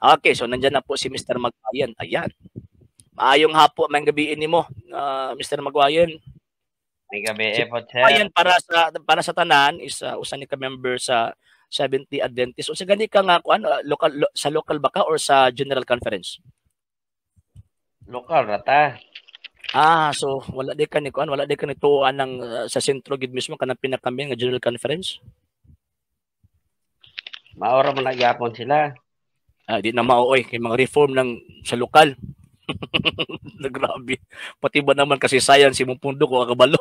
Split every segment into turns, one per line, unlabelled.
Okay, so nandiyan na po si Mr. Magwayan. Ayan. Maayong hapo, may gabiin nimo, Mr. Magwayan.
May gabi po, sir.
Ayan, para sa tanan is usa ni ka member sa 70 Adventist. O sa gani ka nga kuan sa local ba ka or sa General Conference?
Local rata.
So wala di ka ni tuan ng sa sentro gid mismo kanang pinakambing nga General Conference.
Maora mo nagyapon sila.
Di na maoy kay mga reform ng sa lokal. Grabe. Pati ba naman kasi sayang si mong pundo ko kabalo.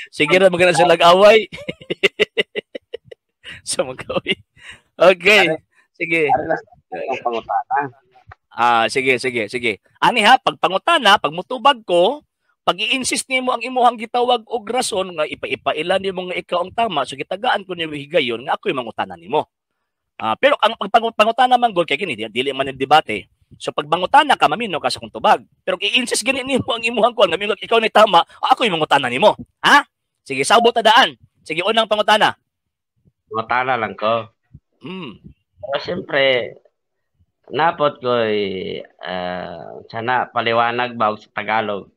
Sige na magana sila away. Sa mag-away. Okay. Sige. Sige. Ani ha, pag pangutana, pag mutubag ko, pag i-insist nimo ang imuhang gitawag og rason nga ipailan nimo nga ikaw ang tama, so gitagaan ko ni higayon nga ako'y mangutana nimo. Pero ang pangutana man gol kay kini dili man ang debate. So pag mangutana ka mamino ka sa kung tubag. Pero i-insist gani nimo ang imuhang kuan nga ikaw ni tama, ako'y mangutana nimo. Ha? Sige, sabot ta daan. Sige, unang pangutana.
Mangutana lang ko. Pero siyempre, napot ko sana paliwanag ba sa Tagalog.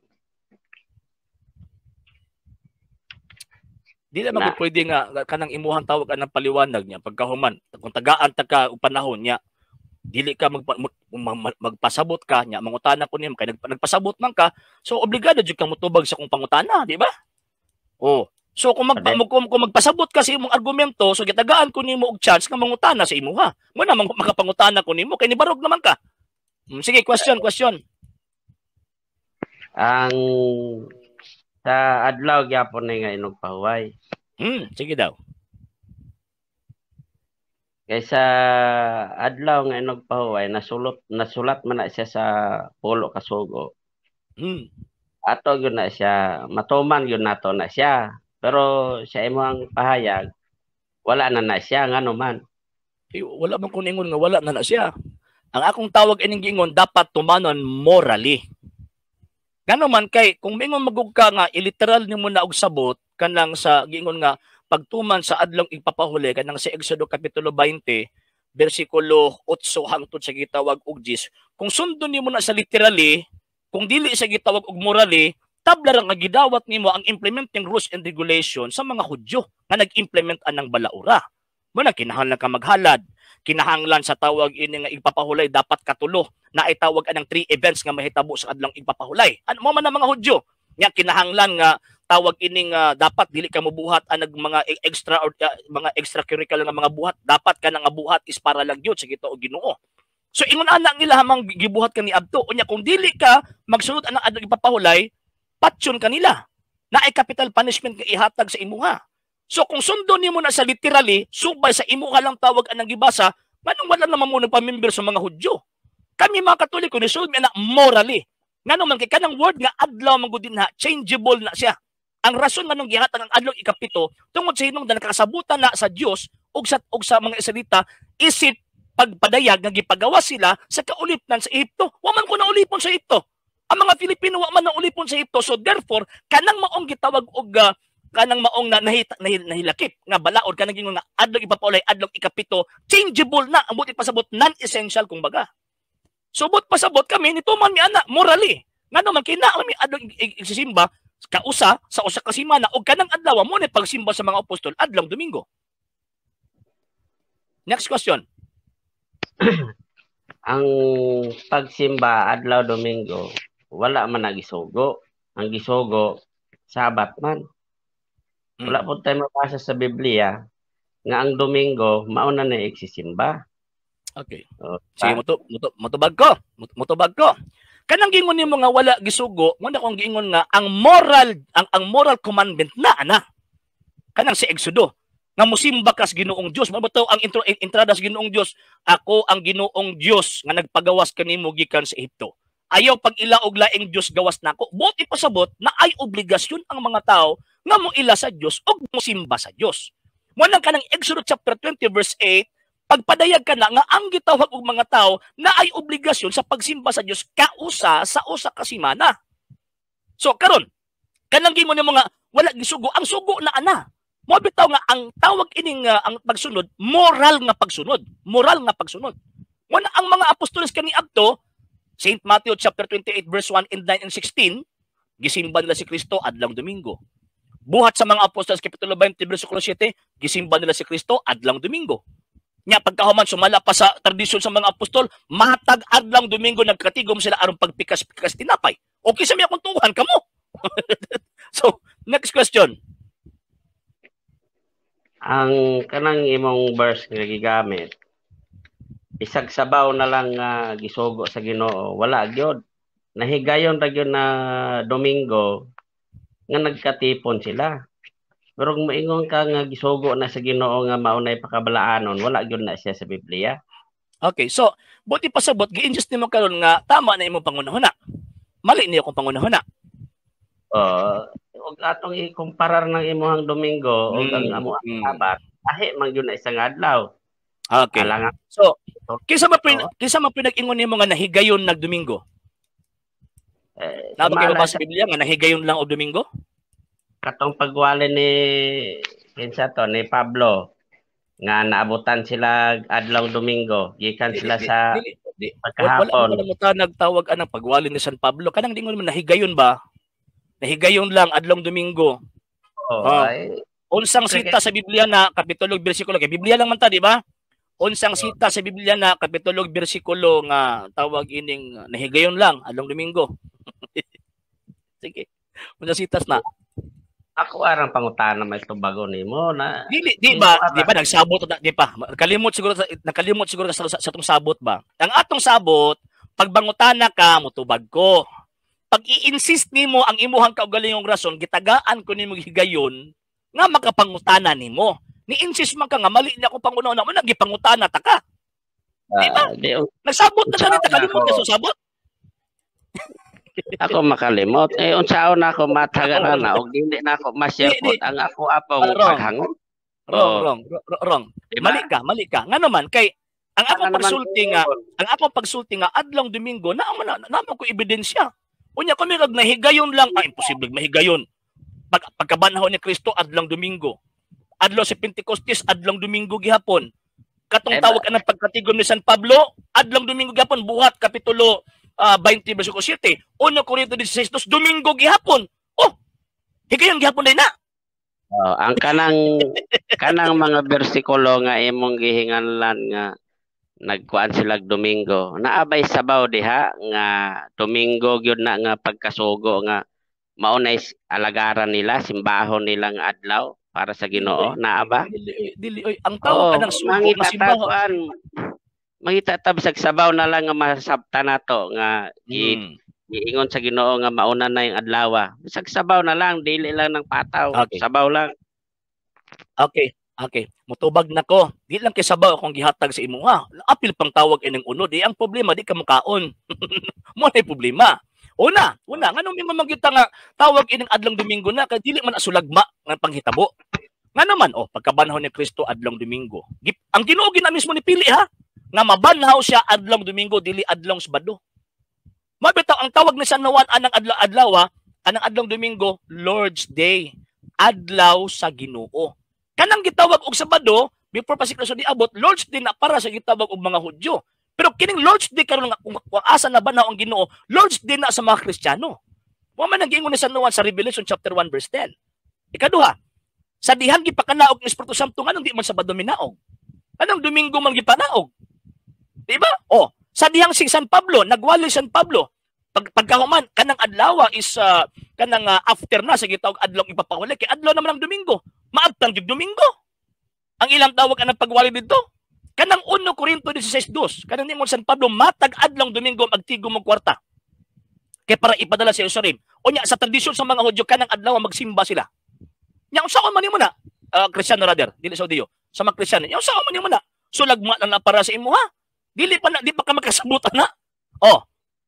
Di naman ko pwede nga kanang imuhang tawag ng paliwanag niya pagkahuman kung tagaan ta ka og panahon niya dili ka magpasabot ka niya mangutana ko niya kay nagpasabot man ka so obligado jud kang motubag sa kung pangutana di ba? So kung magpasabot ka sa imong argumento so gitagaan ko nimo og chance nga mangutana sa imuha mo na makapangutana ko nimo kay nibarog naman ka. Sige, question.
Ang sa adlaw gyapon nga inog pahuway.
Sige daw.
Kaysa adlaw nga inog pahuway nasulat man na siya sa pulo ka sugo. Ato gyud na siya, matuman gyud nato na siya. Pero sa imong pahayag wala na siya ngano man.
Wala man kun ingon nga wala na siya. Ang akong tawag ining giingon dapat tumanon morally. Gano man kay kung mingon magug ka nga iliteral nimo na og sabot kanang sa giingon nga pagtuman sa adlong igpapahuli kanang sa Exodo kapitulo 20 bersikulo 8 hangtod sa gitawag og 10 kung sundon nimo na sa literally kung dili sa gitawag og morally tabla ra nga gidawat nimo ang implementing rules and regulations sa mga Hudyo nga nag-implement anang balaura mo na kinahanglan ka maghalad kinahanglan sa tawag ini nga igpapahulay dapat katulo na itawag anang 3 events nga mahitabo sa adlang igpapahulay. Ano mo man ang mga Hudyo? Nya kinahanglan nga tawag ining dapat dili ka mobuhat ang mga mga extracurricular nga mga buhat. Dapat ka nga buhat is para lang gyud sa Ginoo Ginoo. So ingon ana ang ila hamang gibuhat ka ni adto. Unya kung dili ka magsunod anang adlang igpapahulay, patyon kanila. Na ay capital punishment nga ihatag sa imuha. So kung sundon nimo na sa literally, subay sa imuha lang tawag anang gibasa, manong wala naman mo nagpamember sa mga Hudyo. Kami mga Katoliko ni sulod na morally. Ngano man kay kanang word nga adlaw man gud dinha, changeable na siya. Ang rason nganong gihatag ang adlaw ikapito tungod sa hinung nakasabutan na sa Dios ug sa mga Israelita isip pagpadayag nga gipagawa sila sa kaulipnan sa Ehipto. Wa man ko naulipon sa Ehipto. Ang mga Pilipino wa man naulipon sa Ehipto. So therefore kanang maong gitawag og kanang maong nahilakip nga balaod kanang gingon nga adlaw ipapaulay adlaw ikapito changeable na ang buti pasabot non-essential kumbaga. Subot pasabot kami nito man mi ana morally. Ngano man kina mi adlaw igsisimba kausa sa usa ka semana og kanang adlaw mo ni pagsimba sa mga apostol adlaw Domingo. Next question.
Ang pagsimba adlaw Domingo wala man nagisugo. Ang gisugo Sabat man. Wala po tayo mabasa sa Biblia nga ang Domingo mauna na igsisimba.
Okay. Sige, mutubag ko. Kanang gingon nimo nga wala gisugo, mo na kong giingon nga ang moral commandment na ana. Kanang si Exodo nga mosimba ka sa Ginoong Dios. Mao to ang entrada sa Ginoong Dios. Ako ang Ginoong Dios nga nagpagawas kanimo gikan sa Ehipto. Ayaw pag ila og laing Dios gawas nako. Buot ipasabot na ay obligasyon ang mga tao nga mo ila sa Dios og mosimba sa Dios. Mo nang kanang Exodus chapter 20 verse 8 pagpadayag ka na nga ang gitawag og mga tao na ay obligasyon sa pagsimba sa Dios kausa sa usa ka semana. So karon kanang gingon nimo nga wala gisugo ang sugo na ana. Mo bitaw nga ang tawag ining ang pagsunod moral nga pagsunod. Wala ang mga apostoles kani adto, St. Matthew chapter 28 verse 1 and 9 and 16, gisimba nila si Kristo adlang Domingo. Buhat sa mga apostoles kapitulo 20 bersikulo 7, gisimba nila si Kristo adlang Domingo. Nya pagkahuman sumala pa sa tradisyon sa mga apostol, matag adlang Domingo nagkatigom sila aron pagpikas-pikas tinapay. Okay sa miya kung tuhan kamo. So, next question.
Ang kanang imong verse nga gigamit, isag sabaw na lang gisugo sa Ginoo, wala gyud. Nahigayon ra gyud na Domingo nga nagkatipon sila. Pero kung maingon ka nga gisugo na sa Ginoo nga maunay pakabalaanon, wala gyud na siya sa Biblia.
Okay, so buti pasabot gi-injust nimo karon nga tama na imong pangunahuna. Mali niyo kung pangunahuna.
Og atong ikumparar ng imong Domingo og ang amo Sabat, ahi man gyud na isang adlaw.
Okay. So, kinsa man pinag-ingon nimo nga nahigayon nag Domingo? Nabagay ba sa Biblia nga nahigayon lang og Domingo?
Katong pagwali ni kinsa to ni Pablo nga naabutan sila adlaw Domingo, gikan sila sa pagkahapon.
Wala mo ta nagtawag anang pagwali ni San Pablo, kanang dingon man nahigayon ba? Nahigayon lang adlaw Domingo. Unsang sita sa Biblia na kapitulo bersikulo kay Biblia lang man ta, di ba? Unsang sita sa Biblia na kapitulo bersikulo nga tawag ining nahigayon lang adlaw Domingo. Sige. Unsang sitas na?
Ako arang pangutana may tubago nimo na
di ba nagsabot di pa nakalimot siguro sa tong sabot ba. Ang atong sabot pagbangutana ka motubag ko. Pag i-insist nimo ang imuhang kaugalingong rason gitagaan ko nimo higayon nga makapangutana nimo. Ni-insist man ka nga mali na ako pangunauna mo nagipangutana ta ka. Di ba? Nagsabot na ganito kalimot ka sa sabot.
Ako makalimot. Unsaon na ako mataganan na og dili na ako masyapot ang ako apong paghangon.
Wrong. Mali ka. Nga naman kay ang akong pagsulti nga adlong Domingo na ko ebidensya. Unya kami kag nahigayon lang, imposible mahigayon. Pagkabanhaw ni Kristo adlong Domingo. Adlaw sa Pentecostes adlong Domingo gihapon. Katong tawag anang pagkatigom ni San Pablo adlong Domingo gihapon buhat kapitulo 20 bersikulo 7. 1 Korinto 16 Domingo gihapon. Higayon gihapon din na.
Ang kanang mga bersikulo nga imong gihinganlan nga nagkuan sila Domingo. Naabay sabaw diha nga Domingo gyud na nga pagkasugo nga maunay alagaran nila, simbahon nila nga adlaw para sa Ginoo. Naaba?
Dili ang tawag kanang sugo nga simbahon.
Mangitatab sa sabaw na lang nga masabta nato nga giingon sa Ginoo nga mauna na yung adlaw. Sa sabaw na lang, dili lang ng pataw. Okay. Sabaw lang.
Okay. Mutubag na ko. Di lang kay sabaw akong gihatag sa imo ha. Apil pang tawag inang unod. Ang problema di ka mukaon. Mo na problema. Una, nganong mi mamagita nga tawag ining adlong Domingo na kay dili man asulagma nga panghitabo. Nga naman pagkabanhaw ni Kristo adlong Domingo. Ang Ginoo gina mismo ni pili ha nga mabanhaw siya adlong Domingo dili adlong Sabado. Mabitaw ang tawag ni San Juan anang adlaw anang adlong Domingo Lord's Day, adlaw sa Ginoo. Kanang gitawag og Sabado before pa si Kristo diabot, Lord's Day na para sa gitawag og mga Hudyo. Pero kining Lord's Day karon nga kung asa na banhaw ang Ginoo, Lord's Day na sa mga Kristiyano. Wa man nag-ingon ni San Juan sa Revelation chapter 1 verse 10. Ikaduha, sa dihang gipakanaog ni Espiritu Santo nganong di man Sabado minaog? Anong Domingo man gipanaog? Diba? Sa dihang si San Pablo, nagwali San Pablo. Pagkahuman, kanang adlaw is kanang after na sa gitawag adlaw ipapahuli kay adlaw naman ang Domingo. Maabtang jud Domingo. Ang ilang tawag anang pagwali dito. Kanang 1 Korinto 16:2. Kanang ningon San Pablo matag adlaw Domingo magtigom og kwarta. Kay para ipadala sa Jerusalem. Unya sa tradisyon sa mga Hudyo kanang adlaw magsimba sila. Nya unsaon man nimo na? Kristiyano rather, dili sa Hudyo. Sa mga Kristiyano, nya unsaon man nimo na? Sulagma lang na para sa imo ha. Di pa ka magkasabutan na.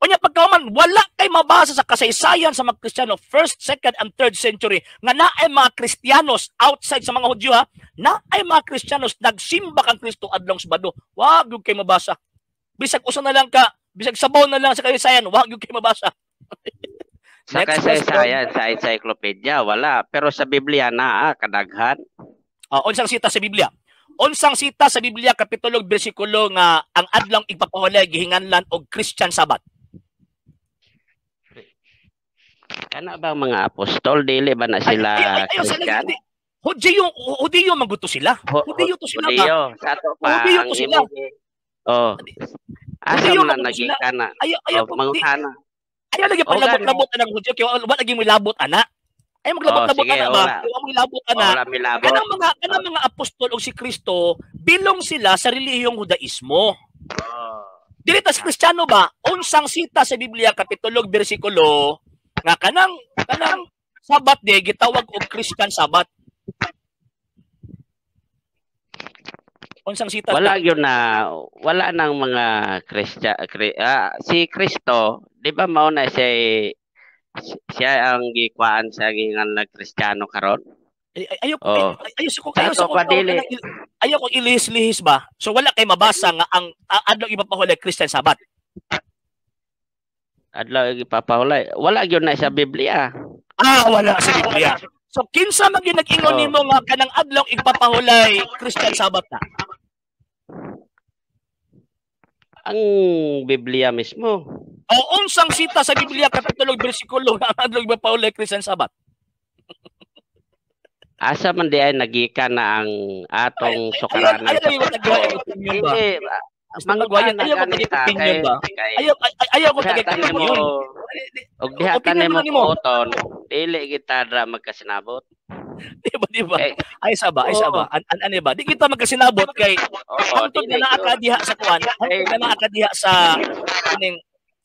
Unya pagkauman, wala kay mabasa sa kasaysayan sa mga Kristiyano, 1st, 2nd, and 3rd century, nga naay mga Kristiyanos outside sa mga Hudyo ha, naay mga Kristiyanos nagsimba kang Kristo adlong Sabado. Wag yung kay mabasa. Bisag usa na lang ka, bisag sabaw na lang sa kasaysayan, wag yung kay mabasa.
Sa kasaysayan, sa encyclopedia, wala. Pero sa Biblia na, kadaghan.
Unsang sita sa Biblia? unsang sita sa Biblia kapitulo bersikulo nga ang adlaw ipapahulay gihinganlan og Christian Sabbath?
Kana ba mga apostol dili ba na sila Christian?
Hudiyo maguto sila. Hudiyo to sila ba?
Sa ato pa
Hudiyo to sila.
Oh. Asa man nagikan na? Ayaw mangutana.
Ayaw lagi palabot-labot anang Hudyo kay wala lagi mo labot ana. Ay maglabot-labot ana ba? Wala mo labot ana. Kanang mga apostol og si Kristo bilong sila sa relihiyong Judaismo. Dili ta si Kristiyano ba? Unsang sita sa Biblia kapitulo bersikulo nga kanang Sabat day gitawag og Christian Sabbath. Unsang sita?
Wala yun na wala nang mga si Kristo, di ba mao na siya ang gikwaan sa gingan na Kristiyano karon?
Ayaw ko ilihis-lihis ba? So wala kay mabasa nga ang adlaw ipapahulay Christian Sabbath.
Adlaw ipapahulay. Wala gyud na sa Biblia.
Wala sa Biblia. So kinsa man gyud nag-ingon nimo nga kanang adlaw ipapahulay Christian Sabbath na?
Ang Biblia mismo.
Unsang sita sa Biblia kapitulo bersikulo nga adlaw ipapahulay Christian Sabbath?
Asa man di ay nagikan na ang atong sukaranan.
Ayaw ko tagay-opinion.
Og diha ka nimo uton, dili kita dra magkasinabot.
Di ba? Ay saba. Ano ba? Di kita magkasinabot kay hantod na naakadiha sa kuan. Hantod na naakadiha sa kaning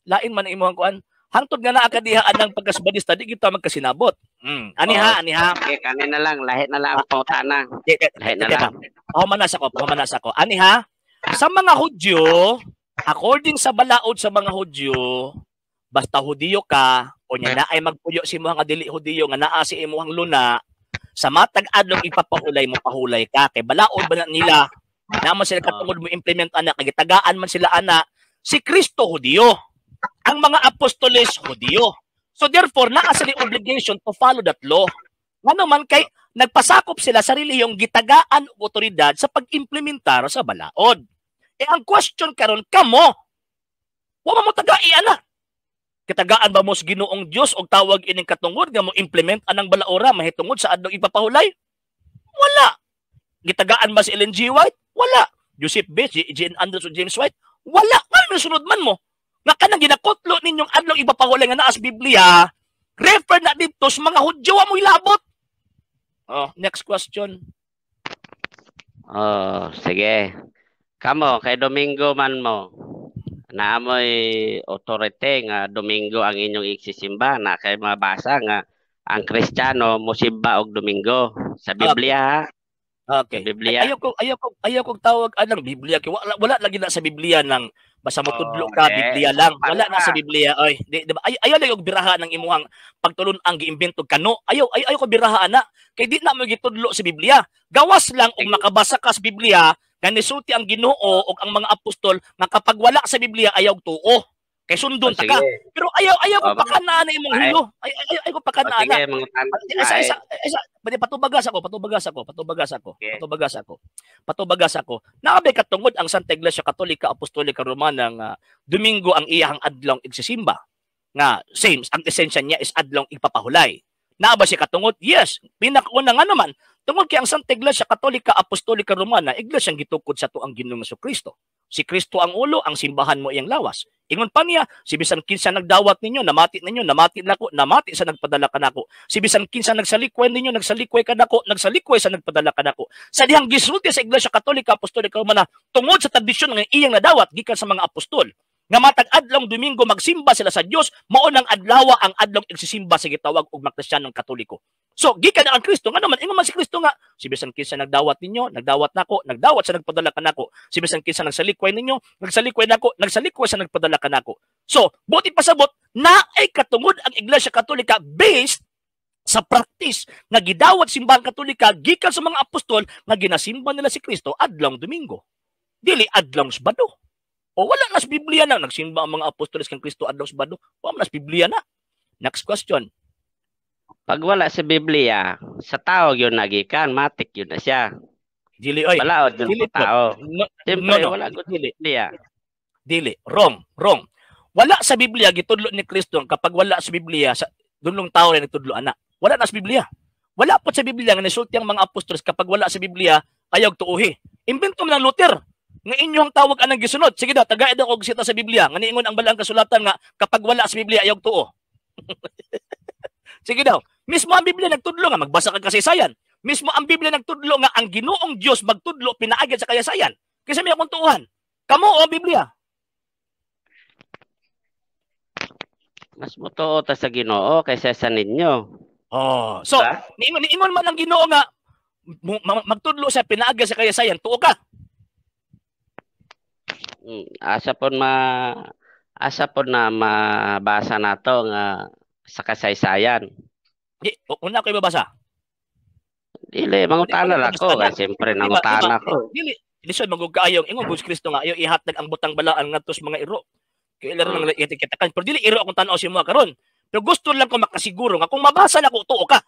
lain man imong kuan. Hantod nga naa kadiha anang pagkasbadista di kita magkasinabot. Aniha.
Okay, kanina lang lahi na lang ang pautana. Lahi na lang.
Pahamanas ako. Aniha. Sa mga Hudyo, according sa balaod sa mga Hudyo, basta Hudiyo ka o nya na ay magpuyo si mo nga dili Hudiyo nga naa si imong luna, sa matag adlaw ipapahulay mo pahulay ka kay balaod ba na nila naman sila katungod mo implement ana kay tagaan man sila ana si Kristo Hudiyo. Ang mga apostoles Hudiyo. So therefore, naa sila obligation to follow that law. Nga naman kay nagpasakop sila sa relihiyong gitagaan o otoridad sa pag-implementar sa balaod. Ang question karon kamo, wa mo tagai ana. Kitagaan ba mo sa Ginoong Dios og tawag ining katungod nga mo implement anang balaora mahitungod sa adlaw ipapahulay? Wala. Gitagaan ba si Ellen G. White? Wala. Joseph Bates, Jean Andrews o James White? Wala. Ano sunod man mo? Nga kanang ginakutlo ninyong adlaw ipapahulay nga naa sa Biblia, refer na dito sa mga Hudyo mo ilabot. Next question.
Sige. Kamo kay Domingo man mo. Naamoy authority nga Domingo ang inyong iksisimba na kay mabasa nga ang Kristiyano mosimba og Domingo sa Biblia.
Okay.
Sa Biblia.
Ayaw ko tawag anang Biblia kay wala lagi na sa Biblia nang basta mo tudlo ka Biblia lang. Wala na sa Biblia. Ay, diba? Ayaw lang og biraha ng imuhang pagtulon ang giimbento kano. Ayaw ko biraha na kay di na mo gitudlo sa Biblia. Gawas lang og makabasa ka sa Biblia nga nisulti ang Ginoo o ang mga apostol nga kapag wala sa Biblia ayaw tuo. Kay sundon ta ka. Pero ayaw ko pakanaan na imong hilo. Ayaw ko pakanaan na. Patubagas ako. Nakabay katungod ang Santa Iglesia Katolika Apostolika Romana nga Domingo ang iyang adlong igsisimba. Nga same, ang esensya niya is adlong ipapahulay. Naa ba siya katungod? Yes. Pinakauna nga naman. Tungod kay ang Santa Iglesia Katolika Apostolika Romana, iglesyang gitukod sa tuang Ginoong Kristo. Si Kristo ang ulo, ang simbahan mo iyang lawas. Ingon pa niya, si bisan kinsa nagdawat ninyo, namati nako, namati sa nagpadala kanako. Si bisan kinsa nagsalikway ninyo, nagsalikway kanako, nagsalikway sa nagpadala kanako. Sa dihang gisulti sa Iglesia Katolika Apostolika Romana, tungod sa tradisyon nga iyang nadawat gikan sa mga apostol. Nga matag adlong Domingo magsimba sila sa Dios, mao nang adlaw ang adlong igsisimba sa gitawag og mga Kristiyanong Katoliko. So gikan ang Kristo nga naman ingon man si Kristo nga si bisan kinsa nagdawat ninyo, nagdawat nako, nagdawat sa nagpadala kanako. Si bisan kinsa nagsalikway ninyo, nagsalikway nako, nagsalikway sa nagpadala kanako. So buti pasabot na ay katungod ang Iglesia Katolika based sa practice nga gidawat simbahan Katolika gikan sa mga apostol nga ginasimba nila si Kristo adlong Domingo. Dili adlong Sabado. O wala na sa Biblia na. Nagsimba ang mga apostoles kang Kristo adlaw Sabado. Wala na sa Biblia na. Next question.
Pag wala sa Biblia, sa tao yun nagikan, matik yun na siya.
Dili oy.
Wala od
Dili
tao. Siyempre,
no.
wala gud
Dili.
Biblia.
Dili. Wrong. Wala sa Biblia gitudlo ni Kristo kapag wala sa Biblia sa dunlong tao rin nagtudlo ana. Wala na sa Biblia. Wala po sa Biblia nga nisulti ang mga apostolos kapag wala sa Biblia ayaw tuuhi. Imbento man ng Luther nga inyong tawag anang gisunod. Sige daw, tagaid ako sita sa Biblia nga niingon ang balang kasulatan nga kapag wala sa Biblia ayaw tuo. Sige daw, mismo ang Biblia nagtudlo nga magbasa ka kasaysayan. Mismo ang Biblia nagtudlo nga ang Ginoong Dios magtudlo pinaagid sa kasaysayan. Kaysa may akong tuuhan. Kamo o Biblia?
Mas motoo ta sa Ginoo kaysa sa ninyo.
Oh, so niingon man ang Ginoo nga magtudlo sa pinaagid sa kasaysayan, tuo ka.
Asa po na mabasa nato nga sa kasaysayan.
Una ko ibabasa.
Dili, mangutana lang ko. Kasi siyempre, nangutana ko.
Dili, lisod magugkaayong. Ingon, Gus Kristo nga, ayaw ihatag ang butang balaan nga tos mga iro. Kaya ilaro nang etiketakan. Pero dili, iro akong tanaw si mga karon. Pero gusto lang ko makasiguro nga, kung mabasa na ko, tuo ka.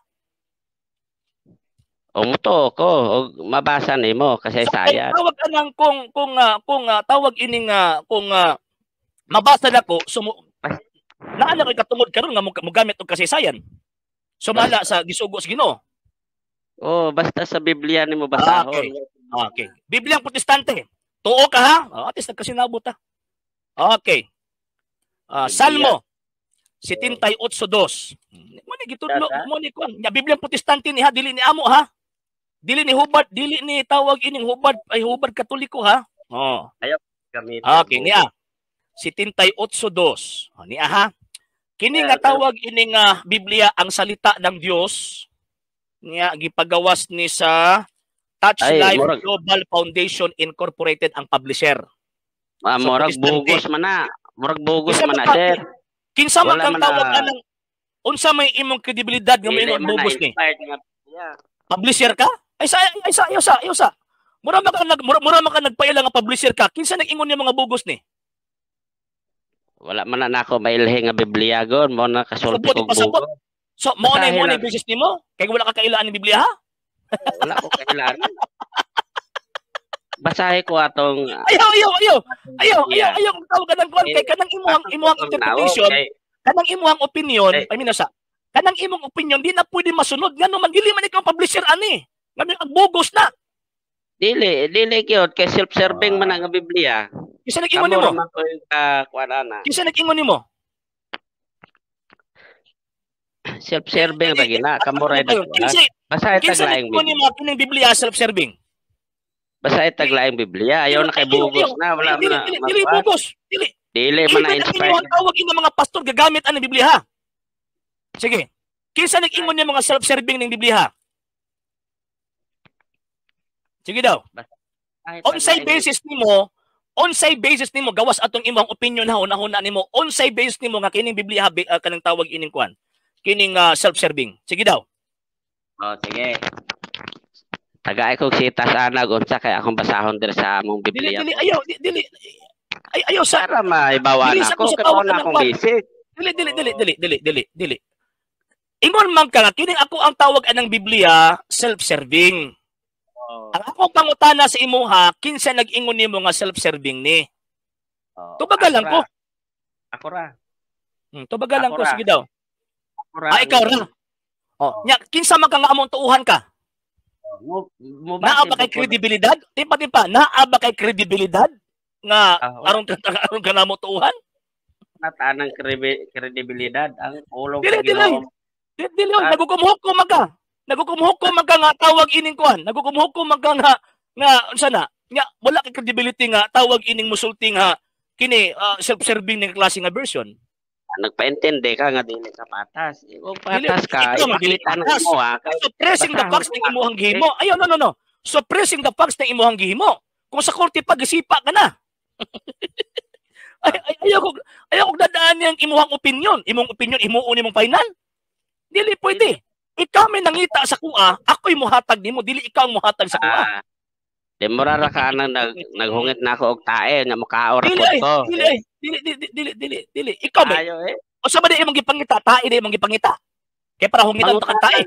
O muto ko, o mabasa ni mo, kasaysayan.
So, tawag anang kung tawag ining kung mabasa na ko, naala ko katungod karon nga mogamit og kasaysayan. Sumala sa gisugo sa Ginoo.
Oh, basta sa Biblia nimo basahon.
Okay. Bibliang Protestante. Tuo ka ha? At least nagkasinabot ha. Okay. Salmo 78:2. Mo ni gitudlo mo ni kon. Ya Bibliang Protestante ni ha, dili ni amo ha. Dili ni hubad, dili ni tawag ining hubad ay hubad Katoliko ha. Oh.
Ayaw gamit.
Okay, niya. 78:2. Niya ha. Kini nga tawag ining Biblia ang salita ng Dios nga gipagawas ni sa Touch Life Global Foundation Incorporated ang publisher.
Murag bugos man na. Murag bugos man na, sir.
Kinsa man kang tawag anang unsa may imong kredibilidad nga may bugos ni? Publisher ka? Ay sa. Mura man ka nagpaila nga publisher ka. Kinsa nag-ingon ni mga bugos ni?
Wala man na ako mailhe nga Biblia gon mo na kasulti kog bugo.
So mo na basis nimo kay wala ka kailangan ni Biblia ha?
Wala ko kailangan. Basahe ko atong
ayaw kung tawag kanang kuan kay kanang imuhang interpretation, kanang imuhang opinion, kanang imong opinion di na pwede masunod ngano man dili man ikaw publisher ani. Ngano ang bugos na.
Dili gyud kay self-serving man ang Biblia.
Kisa nag-ingon nimo?
Kisa
nag-ingon nimo?
Self-serving ra gina kamo ra dito. Basahe taglaing
Biblia. Kisa nag Biblia self-serving.
Basahe taglaing Biblia. Ayaw na kay bugos na wala man.
Dili bugos. Dili
man na inspire.
Tawag ina mga pastor gagamit ang Biblia ha. Sige. Kisa nag-ingon ni mga self-serving ning Biblia ha. Sige daw. On-site basis nimo gawas atong imong opinion ha una-una nimo. On-site basis nimo nga kining Biblia kanang tawag ining kuan. Kining self-serving. Sige daw.
Oh, sige. Tagaay kog sita sa anag unsa kay akong basahon dir sa among Biblia.
Dili. Ayaw sa
para maibawan ako kay mo na akong busy.
Dili. Ingon man ka nga kining ako ang tawag anang Biblia self-serving. Ang akong pangutana sa imuha, kinsa nag-ingon nimo nga self-serving ni? Tubagalan ko.
Ako ra.
Tubagalan ko, sige daw. Ikaw ra. Nya, kinsa man ka nga among tuuhan ka? Naa ba kay kredibilidad? Timpa, naa ba kay kredibilidad nga aron ka namo tuuhan?
Natanang kredibilidad ang ulong
Dili, nagugumhukom ka. Nagugumhukom man ka nga tawag ining kuan. Nagugumhukom man ka nga unsa na? Nya wala kay credibility nga tawag ining musulti nga kini self-serving ning klase nga version.
Nagpaintindi ka nga dili ka patas. Kung patas ka, ipakita mo ha.
Suppressing the facts ning imong gihimo. Ayo no. Suppressing the facts ning imong gihimo. Kung sa korte pag-isipa ka na. Ayaw ko dadaan yang imong opinion. Imong opinion imuon imong final. Dili pwede. Ikaw may nangita sa kuha, ako'y muhatag nimo, dili ikaw ang muhatag sa kuha.
Di mo rara nang naghungit na ako og tae nga makaora ko.
Dili. Ikaw ba? O sa ba di imong gipangita, tae di imong gipangita. Kaya para hungitan ta kag tae.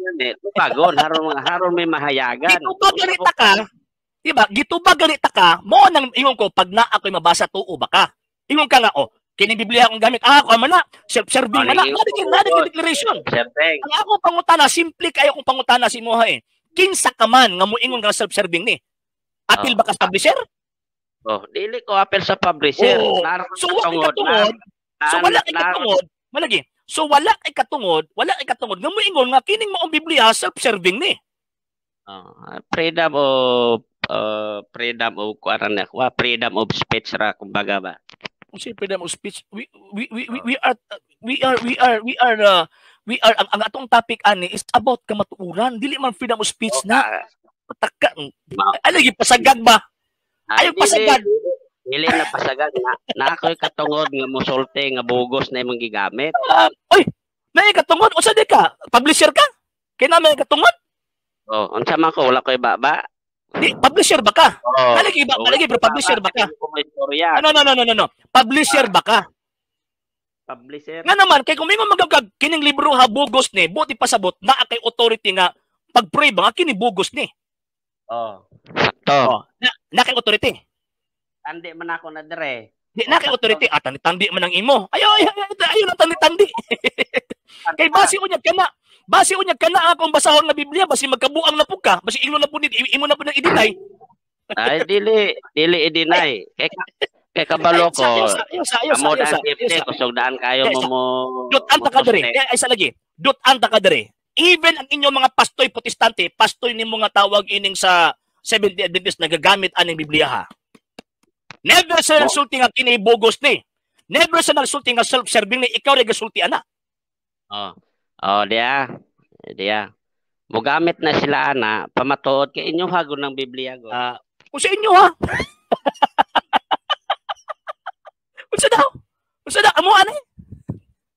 Pagon haron may mahayagan.
Dito ba ganita ka? Diba? Gituba ganita ka, mo nang ingon ko pag na ako'y mabasa tuo ba ka. Ingon ka nga, kining Biblia akong gamit. Ako man na, self-serving man na. Nada declaration. Ang ako pangutana, simple kayo kung pangutana si mo eh. Kinsa ka man nga mo ingon nga self-serving ni. Apil ba ka sa publisher?
Dili ko apil sa publisher.
So wala katungod. So wala kay katungod. Malagi. So wala kay katungod nga mo ingon nga kining maong Biblia self-serving ni.
Freedom of speech ra kumbaga ba.
Kung freedom of speech, we are ang atong topic ani is about kamatuoran, dili man freedom of speech na. Pataka. Ano gi pasagad ba? Ayo pasagad.
Dili na pasagad na ako'y katungod nga mosulti nga bugos na imong gigamit.
Oy, may katungod unsa di ka? Publisher ka? Kay na may katungod?
Unsa man ko wala ko'y baba.
Di, publisher ba ka? Kalagi bro, publisher ba ka? No. Publisher ba ka?
Publisher.
Nga naman, kay kung may magagag, kining libro ha, bugos ni, buti pasabot, na kay authority nga, pag-pray ba nga, kining bugos ni.
Sakto.
Na kay authority.
Tandi man ako na dire.
Di, na kay authority. Tandi man ang imo. Ayaw na tandi. Kay base unyag kana akong basahon nga Biblia basi magkabuang na pud ka basi imo na pud imo na pud nang i-deny.
Ay dili i-deny kay kabalo ko amo daan tipte kusog daan kayo mo
dot anta ka dire ay sa lagi dot anta ka dire even ang inyong mga pastoy protestante pastoy nimo nga tawag ining sa Seventh-day Adventist nagagamit aning Biblia ha never sa nagsulti nga kini bugos ni never sa nagsulti nga self-serving ni ikaw ra gasulti ana.
Diya. Mugamit na sila ana, pamatuod kay inyo hagon ng Biblia go.
Kung sa inyo ha. Unsa daw? Amo ani?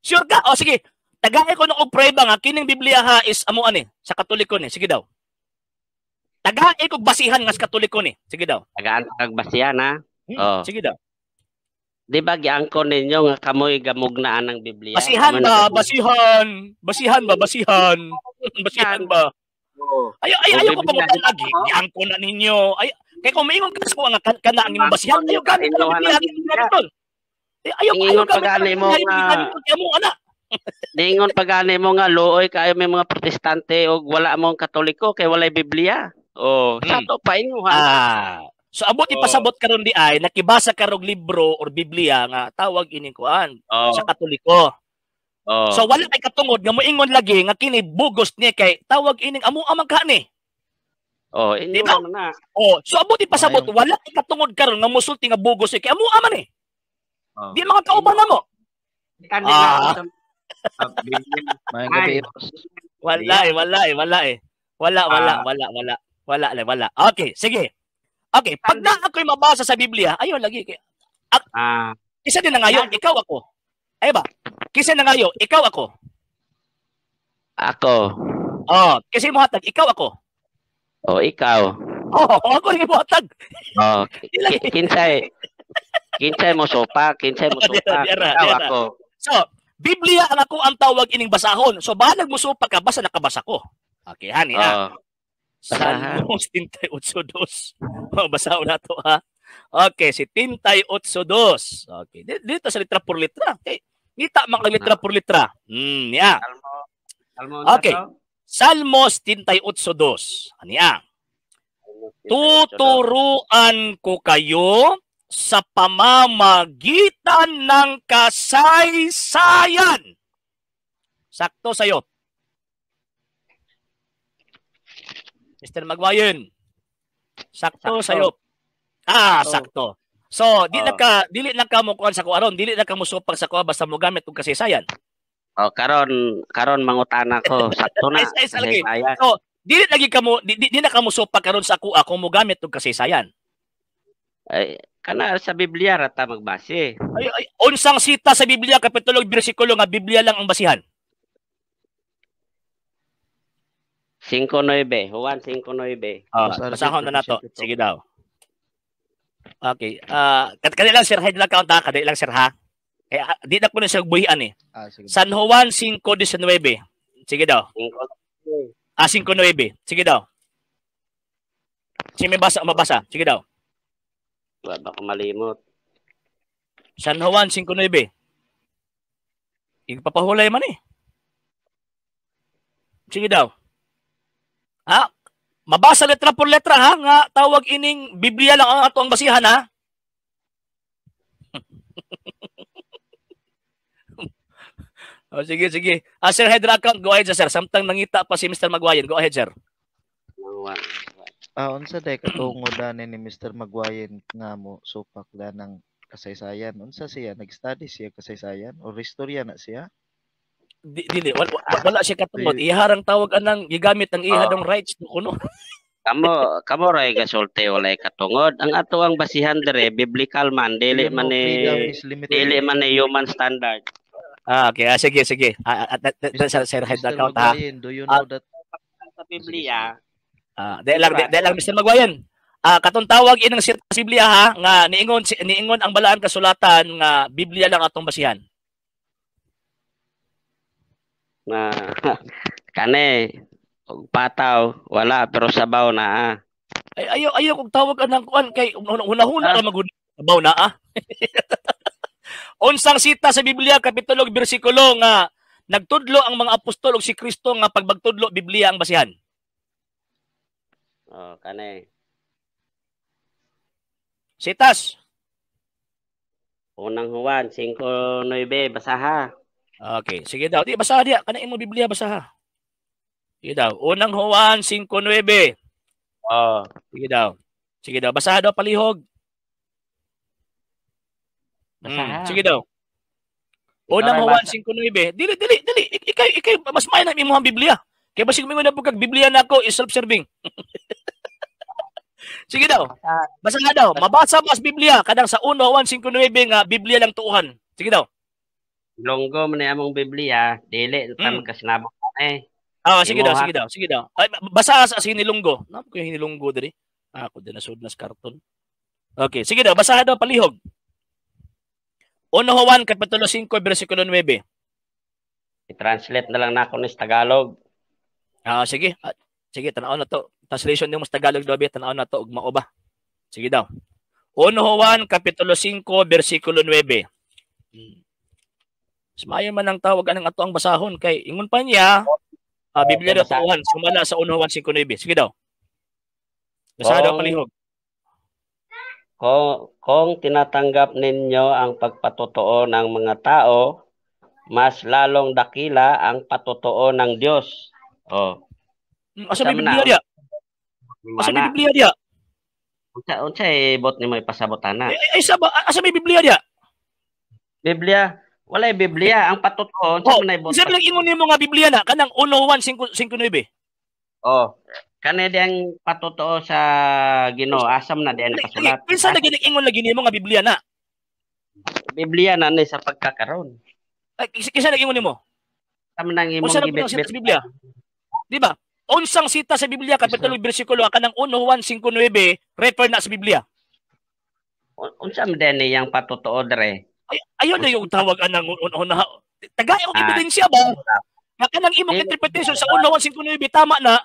Sure ka? Sige. Tagay ko nung prueba nga kining Biblia ha is amo ani sa Katoliko ni. Sige daw. Tagay ko basihan nga sa Katoliko ni. Sige daw.
Tagaan kag basihan ha.
Sige daw.
Di ba giangkon ninyo nga kamoy gamugnaan ng Biblia?
Basihan ba? Basihan ba? Ayaw ko pangutan lagi. Giangkon na ninyo. Kaya kung maingon ka sa nga kana ang imong basihan, ayaw gamit ka ng Biblia. Ayaw
pagani mo nga. Ningon pagani mo nga looy kayo may mga protestante o wala mong Katoliko kay walay Biblia. Sato pa inyo ha.
So abot ipasabot karon di ay nakibasa karog libro or Biblia nga tawag ining kuan sa Katoliko. So wala kay katungod nga moingon lagi nga kini bugos ni kay tawag ining amo amang kani.
Inyo diba? Na.
So abot ipasabot wala kay katungod karon nga mosulti nga bugos kay amo aman eh. Di mga kauban namo. Wala. Okay, sige. Okay, pag na ako'y mabasa sa Biblia, ayaw lagi. Kisa din na ngayon, ikaw ako. Ay ba? Kisa na ngayon, ikaw ako.
Ako.
Kasi mo hatag, ikaw ako.
Ikaw.
Ako rin mo hatag.
Kinsay mo sopa. Ikaw ako.
So, Biblia ang ako ang tawag ining basahon. So, bahalag mo sopa ka, basta nakabasa ko. Okay, hani ha. Salmos 38:2. Basahon na to ha. Okay, si 38:2. Okay, dito sa litra por litra. Okay. Ngita man kag litra por litra. Niya. Okay. Salmos 38:2. Aniya. Tuturuan ko kayo sa pamamagitan ng kasaysayan. Sakto sa'yo. Mr. Magwayon. Sakto sa'yo. Sakto. So, dili lang ka mo kuan sa kuaron, dili lang ka mo supag sa kuha basta mo gamit og kasaysayan.
Karon mangutana ko, sakto na.
So, dili lagi ka mo di na ka mo supag karon sa kuha kung mo gamit og kasaysayan.
Ay, kana sa Biblia rata magbase.
Unsang sita sa Biblia kapitulo bersikulo nga Biblia lang ang basihan?
5:9. Juan 5:9.
Basahon na nato. Sige daw. Okay. Kanilang sir, head lang count ha. Kanilang sir ha. Di na ko na siya buhian eh. San Juan 5:19. Sige daw. 5:9. Sige daw. Sige, may mabasa. Sige daw.
Baka malimot.
San Juan 5:9. Ipapahulay man eh. Sige daw. Ha? Mabasa letra por letra ha, nga tawag ining Biblia lang ang ato ang basihan ha. Sige. Sir Hedra account, go ahead sir. Samtang nangita pa si Mr. Magwayan. Go ahead sir.
Unsa day katungod ni Mr. Magwayan nga mo supak da ng kasaysayan? Unsa siya nag-study siya kasaysayan o istorya na siya?
Dili wala siya katungod. Iharang tawag anang gigamit ang ihadong rights kuno.
Kamo ray gasulti walay katungod. Ang ato ang basihan dire biblical man, dili man ni human standard.
Okay. Sige. Sir Head account ha.
Do you know that
sa Biblia?
Dahil lang Mr. Magwayan. Katong tawag inang sa Biblia ha nga niingon ang balaan kasulatan nga Biblia lang atong basihan.
Na kane pataw wala pero sabaw na.
Ayaw kog tawag anang kuan kay hunahuna ra magud sabaw na Unsang sita sa Biblia kapitulo bersikulo nga nagtudlo ang mga apostol ug si Kristo nga pagbagtudlo Biblia ang basihan.
Kane.
Sitas.
Unang Juan 5:9 basaha.
Okay, sige daw. Di basaha diya kana imong Biblia basaha. Sige daw. Unang Juan 5:9. Sige daw. Basaha daw palihog. Sige daw. Unang Juan 5:9. Dili. Ikay mas maay na imong Biblia. Kaya basig mo na pagkag Biblia nako is self-serving. Sige daw. Basa nga daw. Mabasa mas Biblia kadang sa 1 Juan 5:9 nga Biblia lang tuuhan. Sige daw.
Longgo man among Biblia, dili tan kasinabot
sige daw. Ay, basa sa hinilunggo. Napa ko hinilunggo diri? Ako din nasud nas karton. Okay, sige daw. Basaha daw palihog. 1 Juan kapitulo 5 bersikulo 9.
I-translate na lang nako ni Tagalog.
Sige. Sige, tanaw na to. Translation nimo sa Tagalog daw, tanaw na to ug mao ba. Sige daw. 1 Juan kapitulo 5 bersikulo 9. Samayo man ang tawag anang ato ang basahon kay ingon pa niya Biblia daw tuuhan sumala sa 1 Juan 5:9. Sige daw. Basaha daw palihog.
Kung tinatanggap ninyo ang pagpatotoo ng mga tao, mas lalong dakila ang patotoo ng Diyos.
Asa may Biblia diya? Asa may Biblia diya?
Unsa bot nimo ipasabot ana?
Asa may Biblia diya?
Biblia, walay Biblia ang patotoo unsa man bot.
Isa lang ingon nimo nga Biblia na kanang 1 Juan 5:9.
Kani diyang patotoo sa Ginoo, asam na diyan nakasulat.
Kinsa na giningon lagi nimo nga Biblia na?
Biblia na ni sa pagkakaron.
Kinsa na ingon nimo?
Tama nang imong gibit
sa Biblia. Di ba? Unsang sita sa Biblia kapitulo bersikulo kanang 1 Juan 5:9 refer na sa Biblia.
Unsa man din yang patotoo dire?
Ayon na yung tawag anang tagay og ebidensya ba? Nga kanang imong interpretation sa 1 Juan 5:9 tama na.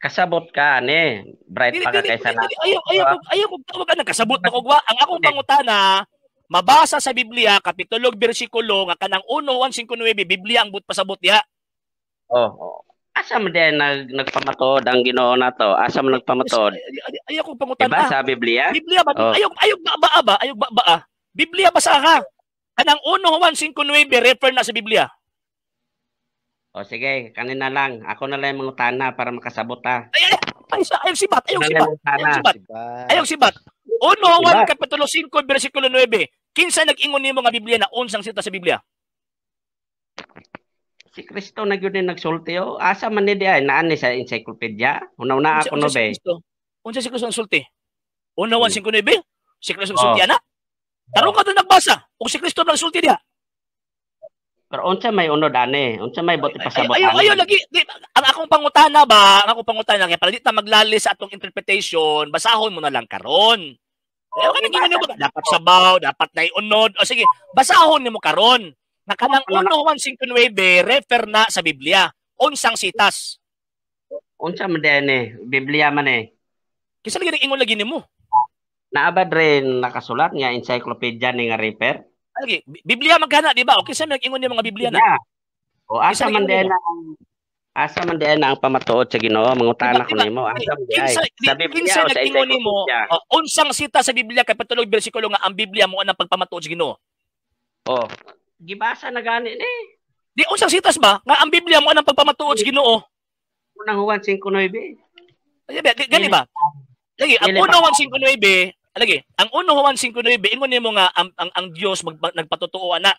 Kasabot ka ani bright pa ka kaysa na.
Ayaw kog tawag anang kasabot na kog wa. Ang akong pangutana mabasa sa Biblia kapitulo bersikulo nga kanang 1 Juan 5:9 Biblia ang but pasabot diha.
Asa man din nagpamatod ang Ginoo nato? Asa man nagpamatod?
Ayaw kog pangutana.
Diba sa Biblia?
Biblia ba? Ayaw ba? Biblia basa ka. Kanang 1 Juan 5:9 refer na sa Biblia.
Sige, kanina lang. Ako na lang mangutana para makasabot ta.
Ayaw sibat. Ayaw sibat. 1 Juan kapitulo 5 bersikulo 9. Kinsa nag-ingon nimo nga Biblia na unsang sita sa Biblia?
Si Kristo na gyud nagsulti asa man ni diay naan ni sa encyclopedia una ako no be
unsa si Kristo nagsulti 1 Juan 5:9 si Kristo nagsulti ana tarong ka doon nagbasa ug si Kristo nagsulti diha
pero unsa may unod ani unsa may bot ipasabot
ayo lagi ang akong pangutana kay para di ta maglali sa atong interpretation basahon mo na lang karon dapat sabaw dapat nay unod sige basahon nimo karon na kanang 1 Juan 5:9 refer na sa Biblia. Unsang sitas?
Unsa man din Biblia man
Kinsa lagi nag-ingon lagi nimo?
Naabad rin nakasulat nga encyclopedia ni nga refer.
Lagi, Biblia magkana, di ba? O kinsa nag-ingon ni mga Biblia na?
O asa man din ang pamatuod sa Ginoo, mangutana ko nimo. Asa man di sa Biblia o sa encyclopedia.
Unsang sita sa Biblia kay patulog bersikulo nga ang Biblia mo ang pagpamatuod sa Ginoo.
Oh, gibasa na gani ni.
Di unsang sitas ba nga ang Biblia mo ang pagpamatuod sa Ginoo?
Unang Juan 5:9.
Gani ba? Lagi, ang 1:5:9, lagi, ang 1:5:9 ingon nimo nga ang Dios nagpatutuo na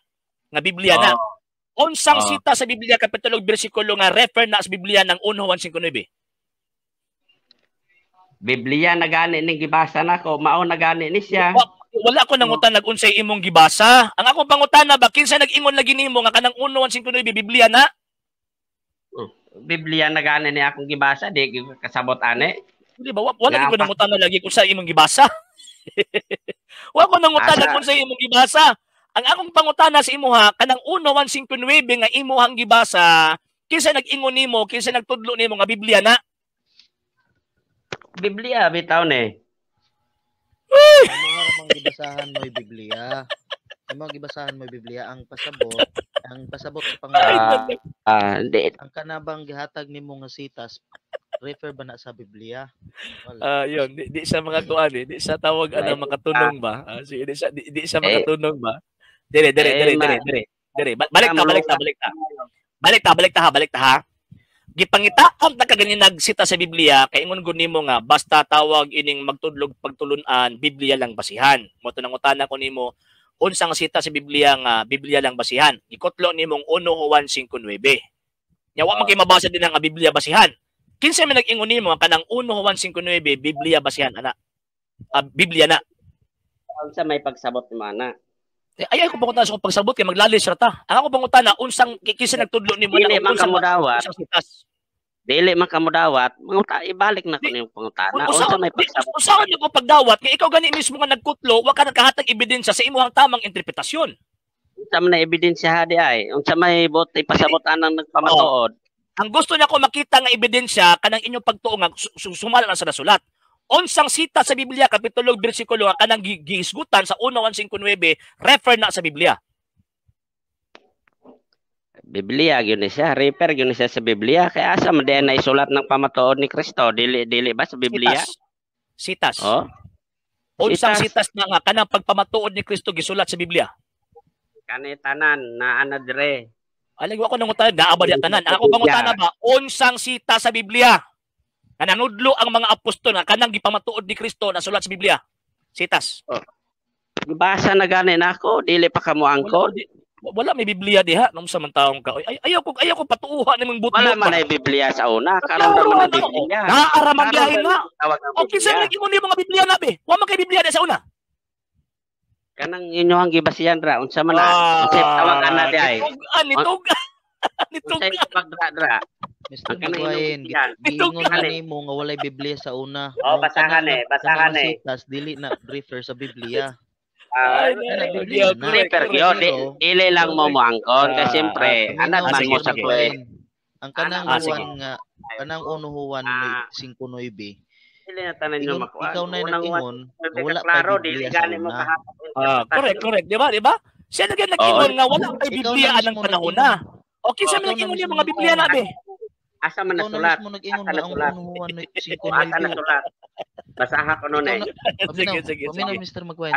nga Biblia na. Unsang sita sa Biblia kapitulo bersikulo nga refer na sa Biblia ng 1:5:9?
Biblia na gani ning gibasa nako, mao na gani ni siya.
Wala ko nangutan nag-unsay imong gibasa. Ang akong pangutana ba kinsa nag-ingon lagi nimo nga kanang 1:5:9 Biblia na?
Biblia na gani ni akong gibasa, di kasabot ane.
Di ba wala ko nangutan lagi kung sa imong gibasa. Wala ko nangutan kung sa imong gibasa. Ang akong pangutana sa imuha kanang 1:5:9 nga imuhang gibasa, kinsa nag-ingon nimo, kinsa nagtudlo nimo nga Biblia na?
Biblia bitaw ni.
Ano mang gibasahan mo Biblia? Ano gibasahan mo Biblia ang pasabot sa Panginoon. Ang kanabang gihatag nimo nga sitas refer ba na sa Biblia?
Yun, di sa mga kuan di sa tawag makatunong ba? Di sa makatunong ba? Dire. Balik ta ha. Gipangitaon ta kagani nagsita sa Biblia kay ingon gud nimo nga basta tawag ining magtudlog pagtulunan Biblia lang basihan. Mo to nangutana ko nimo unsang sita sa Biblia nga Biblia lang basihan. Gikutlo nimong 1:5:9. Nya wa man kay mabasa din ang Biblia basihan. Kinsa man nag-ingon nimo nga kanang 1:5:9 Biblia basihan ana? Biblia na.
Unsa may pagsabot ni mana?
Ay ko pangutana sa pagsabot kay maglalis ra ta. Ang ako pangutana unsang kinsa nagtudlo nimo
na unsang kamudawat. Dili man kamudawat, ibalik na ko nimo pangutana. Unsa may pagsabot?
Usaon niyo ko pagdawat kay ikaw gani mismo nga nagkutlo, wa ka nakahatag ebidensya sa imong tamang interpretasyon.
Unsa man na ebidensya hadi ay? Unsa may bot ipasabot anang nagpamatuod?
Ang gusto niya ko makita nga ebidensya kanang inyong pagtuo nga sumala na sa nasulat. Unsang sita sa Biblia kapitulo bersikulo nga kanang gihisgutan sa 1:5:9 refer na sa Biblia.
Biblia gyud siya, refer gyud siya sa Biblia kay asa man diay na isulat ng pamatuod ni Kristo dili ba sa Biblia?
Sitas.
Oh.
Unsang sitas na nga kanang pagpamatuod ni Kristo gisulat sa Biblia?
Kani tanan na ana dire.
Alag ko nang utana naabad ya tanan. Ako pangutana ba unsang sita sa Biblia? Nanudlo ang mga apostol nga kanang gipamatuod ni Kristo na sulat sa Biblia. Sitas.
Gibasa na gani nako, dili pa kamo angkod.
Wala may Biblia diha nung samantaong ka. Ayaw ko patuuhan nimong butmo.
Wala man ay Biblia sa una, karon naman ang Biblia.
Naara magyahin na. Okay sa naging ni mga Biblia na be. Wa man kay Biblia sa una.
Kanang inyohang gibasiyan ra unsa man unsa tawag ana di ay.
Nitog.
Unsa pagdra.
Mr. Magwayin, giingon nimo nga walay Biblia sa una.
Basahan
Sitas dili na refer sa Biblia.
Refer yun. Dili lang mo angkon kasi siyempre anak man mo sa tuwin.
Ang kanang Juan nga kanang 1:5:9
dili na tanan nyo makuha.
Ikaw na nag-ingon wala
klaro dili gani mo
correct, di ba? Siya nag-ingon nga wala kay Biblia anang panahon na. Okay sa nag-ingon yung mga Biblia na be.
Asa man nasulat?
Asa nasulat?
Asa nasulat? Basaha ko nun eh.
Sige.
Paminaw, Mr. Magwayin.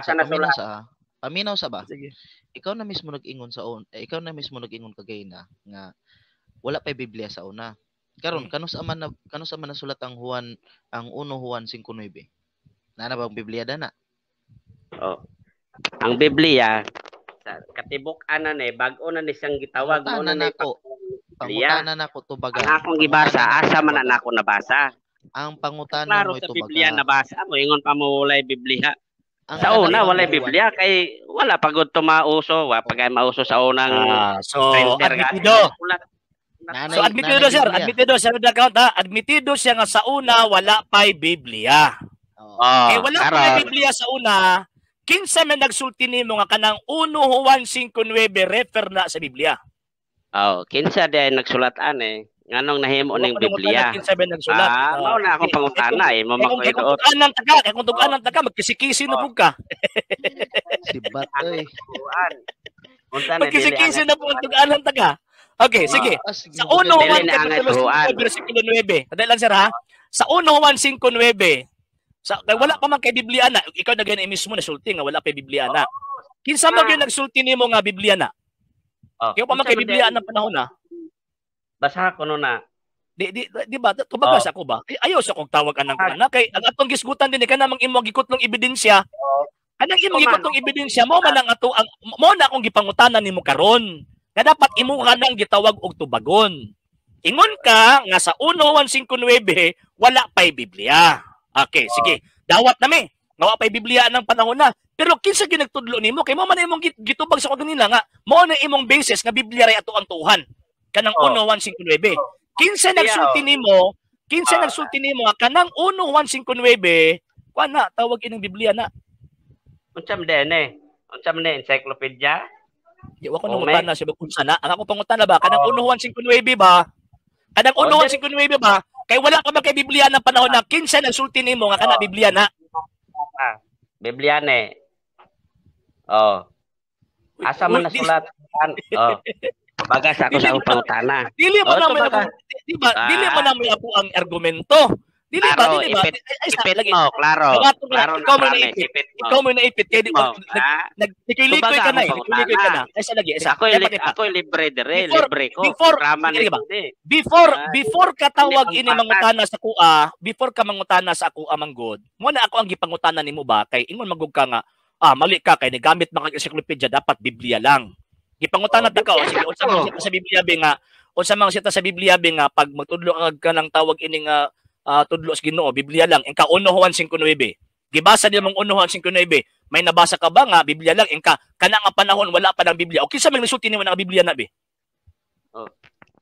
Paminaw sa ba? Sige. Ikaw na mismo nag-ingon kagay na nga wala pay Biblia sa una. Karon kanus man nasulat ang 1:5:9. Nana bang Biblia dana?
Ang Biblia katibuk-an na ni bag-o na ni siyang gitawag mo na nako.
Pangutana nako to baga.
Ang akong gibasa asa man na ako nabasa.
Ang pangutana mo ito baga.
Biblia nabasa mo ingon pa mo walay Biblia. Sa una walay Biblia kay wala pagod to mauso, wa pagay mauso sa unang
admitido. So admitido sir account ha. Admitido siya nga sa una wala pay Biblia. Kay wala pay Biblia sa una. Kinsa man nagsulti nimo nga kanang 1:5:9 refer na sa Biblia?
Kinsa day nagsulat ani Nganong nahimo ning Biblia?
Kinsa ba nagsulat?
Mao na akong pangutana eh. Mo
Kay kung tugan ka, magkisi-kisi na pug ka.
Si Batoy.
Magkisi-kisi na pug tuganan ta ka. Okay, sige. Sa 1:1 versikulo 9. Kadali lang sir ha. Sa 1:1:5-9. Wala pa man kay Biblia na. Ikaw na gani mismo na sulti nga wala pa Biblia na. Kinsa mo gyud nagsulti nimo nga Biblia na? Ikaw pa man kay Biblia na panahon na.
Basa ko no na.
Di ba? Tubagas ako ba? Ayaw sa kong tawag anang kana kay ang atong gisgutan din kana mang imong gikutlong ebidensya. Anang imong gikutlong ebidensya mo man ang ato mo na akong gipangutanan nimo karon. Nga dapat imo ka nang gitawag og tubagon. Ingon ka nga sa 1:1:5-9 wala pay Biblia. Okay, sige. Dawat nami. Nga wala pay Biblia nang panahon na. Pero kinsa ginagtudlo nimo kay mo man imong gitubag sa kanila nga mo na imong basis nga Biblia ray ato ang tuhan. Kanang 1:1:5-9. Kinsa nagsulti nimo? Kinsa nagsulti nimo nga kanang 1:1:5-9 kuana tawag ining Biblia na.
Unsa man din Unsa man encyclopedia?
Di wa ko nangutana sa unsa na. Ang ako pangutana ba kanang 1:1:5 ba? Kanang 1:1:5 ba? Kay wala ka ba kay Biblia ng panahon na kinsa nagsulti nimo nga kana Biblia na?
Biblia ne. Asa man nasulat? Bagas ako sa pangutana.
Dili mo na di ba? Dili mo na may apo ang argumento. Dili ba?
Ipit mo, klaro.
Ikaw mo na ipit. Kaya di ba? Nagtikilikay ka na. Nagtikilikay ka na. Isa lagi.
Ako libre dire. Libre ko.
Before ka tawag ini mangutana sa kuha, before ka mangutana sa kuha manggod, mo na ako ang gipangutana nimo ba? Kay ingon magug ka nga, mali ka. Kay nagamit mga encyclopedia, dapat Biblia lang. Gipangutana ta ka. Sige, unsa mga sita sa Biblia nga, unsa mga sita sa Biblia nga, pag magtudlo ka ng tawag ini nga, tudlo sa Ginoo, Biblia lang. Engka 1:1:5-9. Gibasa din mong 1:1:5. May nabasa ka ba nga Biblia lang? Engka kana nga panahon wala pa ng Biblia. O kinsa may nagsulti nimo ng Biblia na be?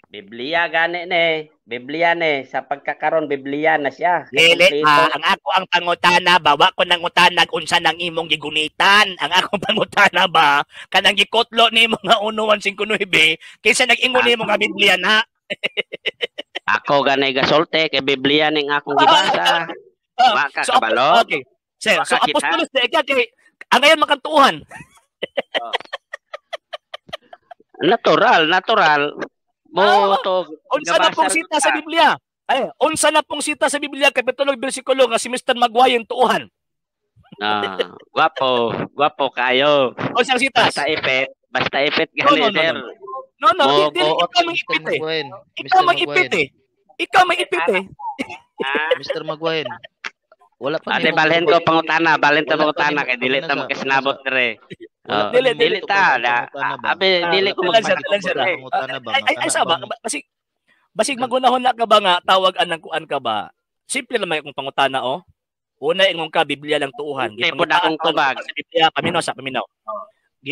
Biblia gani ne. Biblia ne sa pagkakaron Biblia na siya.
Dili ang ako ang pangutana ba wa ko nangutana unsa nang imong gigunitan. Ang akong pangutana ba kanang gikotlo nimo nga 1:1:5 kinsa nag-ingon nimo nga Biblia na?
Ako ganay gasolte kay Biblia ning akong gibasa. Maka kabalo.
Okay. Sir, so apostolos na kay ang ngayon makantuhan. Natural. Mo to. Unsa na pong sita sa Biblia? Unsa na pong sita sa Biblia kapitulo bersikulo nga si Mr. Maguayen tuuhan.
Guwapo kayo.
Unsa sita?
Basta ipit gani sir.
No, ikaw may ipit eh. Ikaw may ipit eh.
Mr. Maguayen. Wala pa
ate balhin ko pangutana kay dili ta makasnabot dire. Dili ta. Dili ko
magpangutana ba. Ay saba, basig magunahon na ka ba nga tawag anang kuan ka ba? Simple lang may akong pangutana Una ingon ka Biblia lang tuuhan.
Gipangitaan tubag
sa Biblia paminaw.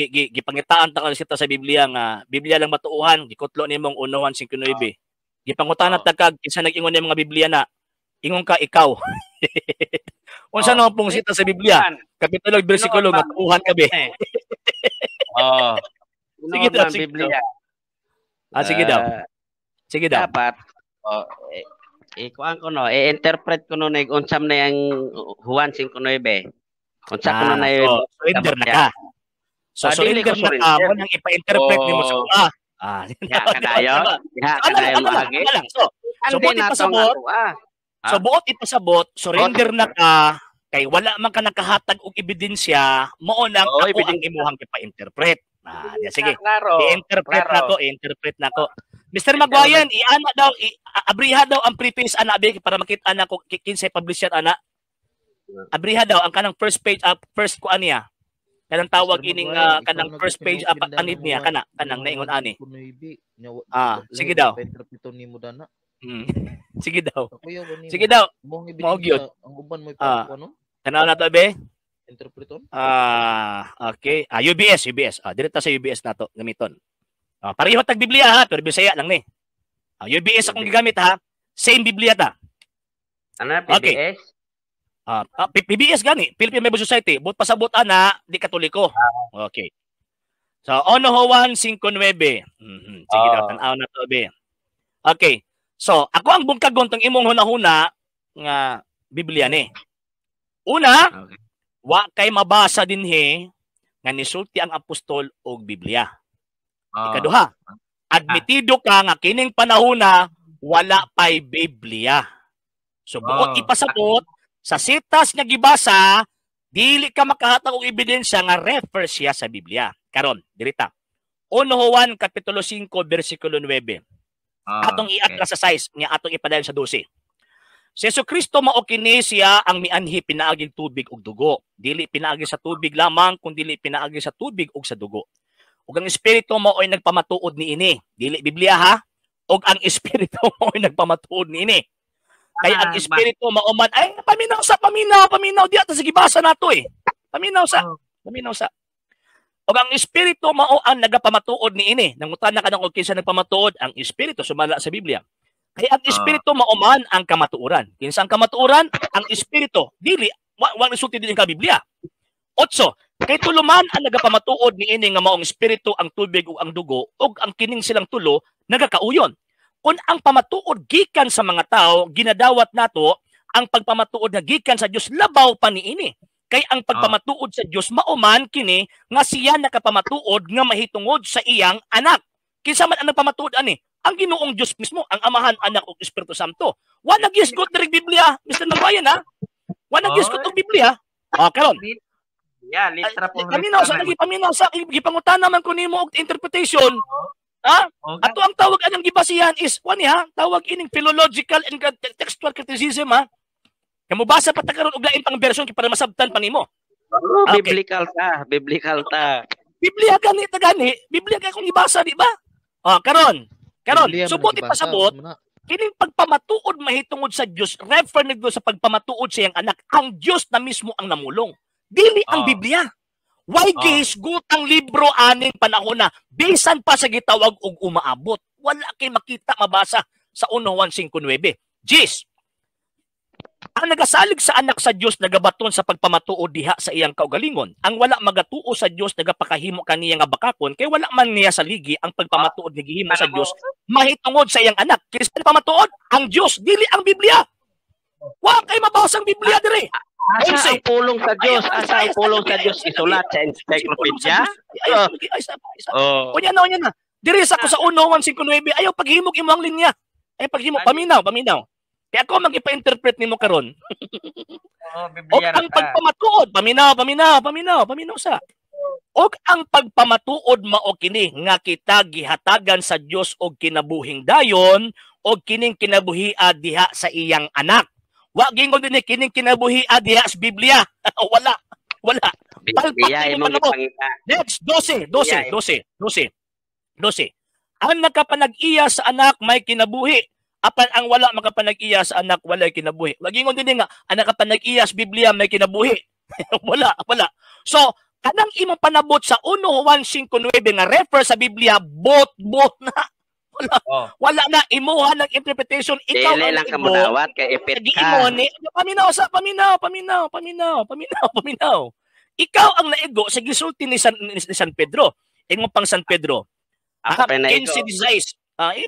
Gipangitaan ta ka sa Biblia nga Biblia lang matuuhan, gikutlo nimong 1:1:5. Gipangutana ta kag kinsa nag-ingon ni mga Biblia na ingon ka ikaw. Unsa na pong sita sa Biblia? Kapitulo bersikulo nga tuuhan ka be. Sige daw Biblia. Sige daw.
Dapat kuan ko no, i-interpret ko no nig unsam na yang Juan 5:9. Unsa ko na
surrender na ka. So surrender na ka mo nang ipa-interpret nimo sa kuha. So buot ipasabot, surrender na ka kay wala man ka nakahatag og ebidensya, mao nang ako ang imuhang ipa-interpret. Sige. I-interpret nako. Mr. Maguayen, iana daw, abriha daw ang preface ana be para makita na ko kinsay publisher ana. Abriha daw ang kanang first page first ko aniya. Kanang tawag ining kanang first page anid niya kanang naingon ani. Sige daw. Sige daw. Mao gyud.
Ang uban mo ipa ano?
Tanaw na to be?
Interpreton?
Okay. UBS. Direkta sa UBS nato gamiton. Pareho tag Biblia ha, pero Bisaya lang ni. UBS akong gigamit ha. Same Biblia ta.
Ano PBS?
PBS gani, Philippine Bible Society. But pasabot ana, di Katoliko. Okay. So 1:1:5. Sige daw, tanaw na to be. Okay. So, ako ang bungkagon tong imong hunahuna nga Biblia ni. Una, wa kay mabasa dinhi nga nisulti ang apostol og Biblia. Ikaduha, admitido ka nga kining panahona wala pay Biblia. So buot ipasabot sa sitas nga gibasa, dili ka makahatag og ebidensya nga refer siya sa Biblia. Karon, dirita. 1 Juan kapitulo 5 bersikulo 9. Atong iatras sa 6 nga atong ipadayon sa 12. Si Jesucristo mao kini siya ang mianhi pinaaging tubig ug dugo. Dili pinaagi sa tubig lamang kundi pinaagi sa tubig ug sa dugo. Ug ang espiritu mao ay nagpamatuod niini. Dili Biblia ha. Ug ang espiritu mao ay nagpamatuod niini. Kaya ang espiritu mao man ay paminaw di ata sige basa nato eh. Paminaw sa. Ug ang espiritu mao ang nagapamatuod niini. Nangutan na kanang og kinsa nagpamatuod, ang espiritu sumala sa Biblia. Kaya ang espiritu mauman ang kamatuoran. Kinsa ang kamatuoran? Ang espiritu. Dili wa nisulti din ka Biblia. 8. Kay tuluman ang nagapamatuod niini nga maong espiritu, ang tubig ug ang dugo, ug ang kining silang tulo nagakauyon. Kung ang pamatuod gikan sa mga tao, ginadawat nato ang pagpamatuod nga gikan sa Dios labaw pa niini. Kay ang pagpamatuod sa Dios mauman kini nga siya nakapamatuod nga mahitungod sa iyang anak. Kinsa man ang nagpamatuod ani? Ang Ginoong Diyos mismo, ang Amahan, Anak ug Espiritu Santo. Wa nagyesgot diri Biblia, Mr. Magbayan ha. Wa nagyesgot og Biblia. Karon.
Yeah, litra po.
Paminaw sa gipangutana man ko nimo og interpretation. Ha? Ato ang tawag anang gibasihan is tawag ining philological and textual criticism ha. Kamo basa pa ta karon og lain pang version para masabtan pa nimo.
Biblical ta.
Biblia gani, Biblia kay kung ibasa di ba? Karon, subot ipasabot, kining pagpamatuod mahitungod sa Dios, refer nito sa pagpamatuod sa iyang anak, ang Dios na mismo ang namulong. Dili ang Biblia. Why gihisgot ang libro aning panahon na bisan pa sa gitawag og umaabot. Wala kay makita mabasa sa 1 Juan 5:9. Jis, ang nagasalig sa anak sa Dios nagabaton sa pagpamatuod diha sa iyang kaugalingon. Ang wala magatuo sa Dios nagapakahimo kaniya nga bakakon kay wala man niya saligi ang pagpamatuod nga gihimo sa Dios mahitungod sa iyang anak. Kinsa pamatuod? Ang Dios, dili ang Biblia. Wa kay mabasang Biblia dire.
Asa ang pulong sa Dios? Asa ang pulong sa Dios isulat sa encyclopedia?
Kunya na. Dire sa ko sa 1 Juan 5:9 ayaw paghimog imo ang linya. Ay paghimog paminaw. Kaya ako mag-ipa-interpret nimo karon. O ang pagpamatuod, paminaw sa. O ang pagpamatuod mao kini nga kita gihatagan sa Dios og kinabuhing dayon og kining kinabuhia diha sa iyang anak. Wa gingol dinhi kining kinabuhia diha sa Biblia. Wala.
Biblia imong ipangita.
Next 12. Ang nakapanag-iya sa anak may kinabuhi. Apan ang wala makapanag-iya sa anak walay kinabuhi. Lagingon din nga ang nakapanag-iya sa Biblia may kinabuhi. wala. So, kanang imong panabot sa 1 Juan 5:9 nga refer sa Biblia bot na. Wala na imuha ng interpretation. Ikaw
ang lang kamunawat kay ipit ka.
Paminaw. Ikaw ang naigo sa gisulti ni San Pedro. Ingon pang San Pedro. 15:16.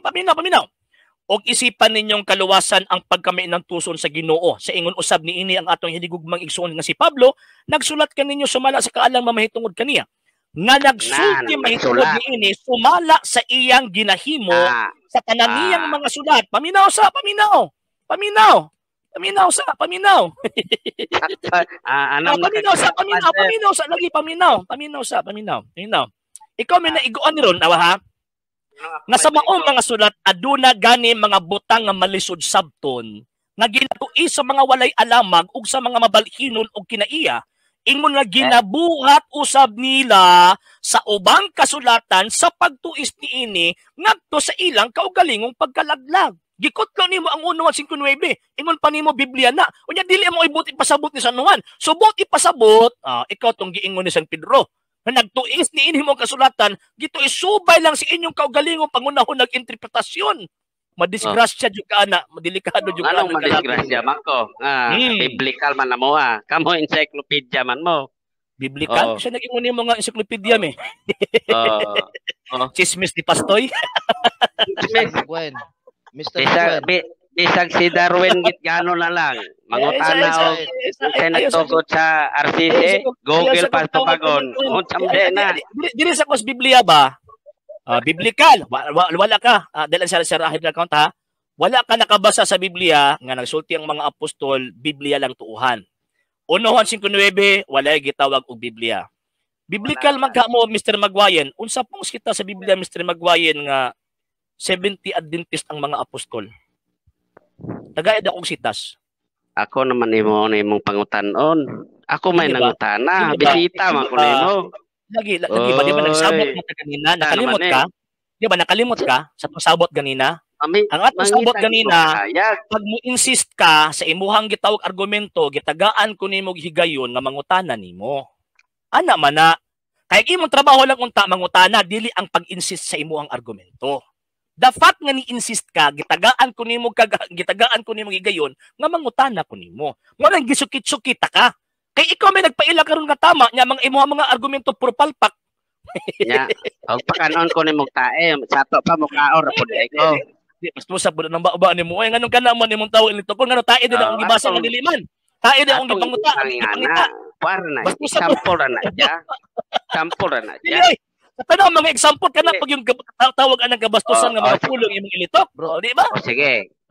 Paminaw. Og isipan ninyong kaluwasan ang pagkami ng tuson sa Ginoo. Sa ingon usab niini ang atong hinigugmang igsoon nga si Pablo, nagsulat kaninyo sumala sa kaalang mamahitungod kaniya. Nga nagsulti mahitungod niini sumala sa iyang ginahimo sa kananiyang mga sulat. Paminaw. Ikaw may naiguan ni ron, ha? Nga sa maong mga sulat aduna gani mga butang nga malisod sabton nga ginatui sa mga walay alamag ug sa mga mabalhinon og kinaiya ingon nga ginabuhat usab nila sa ubang kasulatan sa pagtuis niini ngadto sa ilang kaugalingong pagkalaglag. Gikutlo nimo ang 1 Juan 5:9 ingon pa nimo Biblia na unya dili mo ibuti pasabot ni San Juan. Subot ipasabot ikaw tong giingon ni San Pedro na nagtuis ni inhimong kasulatan, gito isubay lang si inyong kaugalingong pangunahon nag-interpretasyon. Madisgrasya jud ka ana, madelikado jud ka.
Anong madisgrasya man ko? Biblical man na mo ha. Kamo encyclopedia man mo.
Biblical? Siya nag-ingon ni mga encyclopedia me. Chismis ni Pastoy.
Mr. Darwin.
Bisag si Darwin git gano na lang. Mangutana og kay nagtugot sa RCC, Google pa tubagon. Unsam na.
Dili sa kos Biblia ba? Biblical. Wala ka. Dahil sa rahid na account ha. Wala ka nakabasa sa Biblia nga nagsulti ang mga apostol, Biblia lang tuuhan. 1 Juan 5:9, walay gitawag og Biblia. Biblical magkamo Mr. Magwayen. Unsa pong kita sa Biblia Mr. Magwayen nga 70 Adventist ang mga apostol? Tagaid akong sitas.
Ako naman imong pangutan-on. Ako may nangutana. Bisita man ko nimo.
Lagi ba di ba nagsabot mo ganina? Nakalimot ka? Di ba nakalimot ka sa pasabot ganina? Ang atong sabot ganina, pag mo insist ka sa imuhang gitawag argumento, gitagaan ko nimo higayon nga mangutana nimo. Ana man na. Kay imong trabaho lang unta mangutana, dili ang pag-insist sa imuhang argumento. The fact nga ni-insist ka, gitagaan ko nimo higayon nga mangutana ko nimo. Mo nang gisukit-sukita ka. Kay ikaw may nagpaila karon nga tama nya mga argumento puro palpak.
Ya, og pakanon ko nimo tae, sato pa mo kaor pud ko.
Di basta sa pud nang ba nimo ay nganong kana man nimong tawo nito kung ngano tae din ang gibasa nga diliman. Tae din ang gipanguta.
Par na. Sample na ja. Sample na ja.
Ano mga example kana pag yung tawag anang kabastusan nga mga pulong imong ilitok, bro, di ba?
O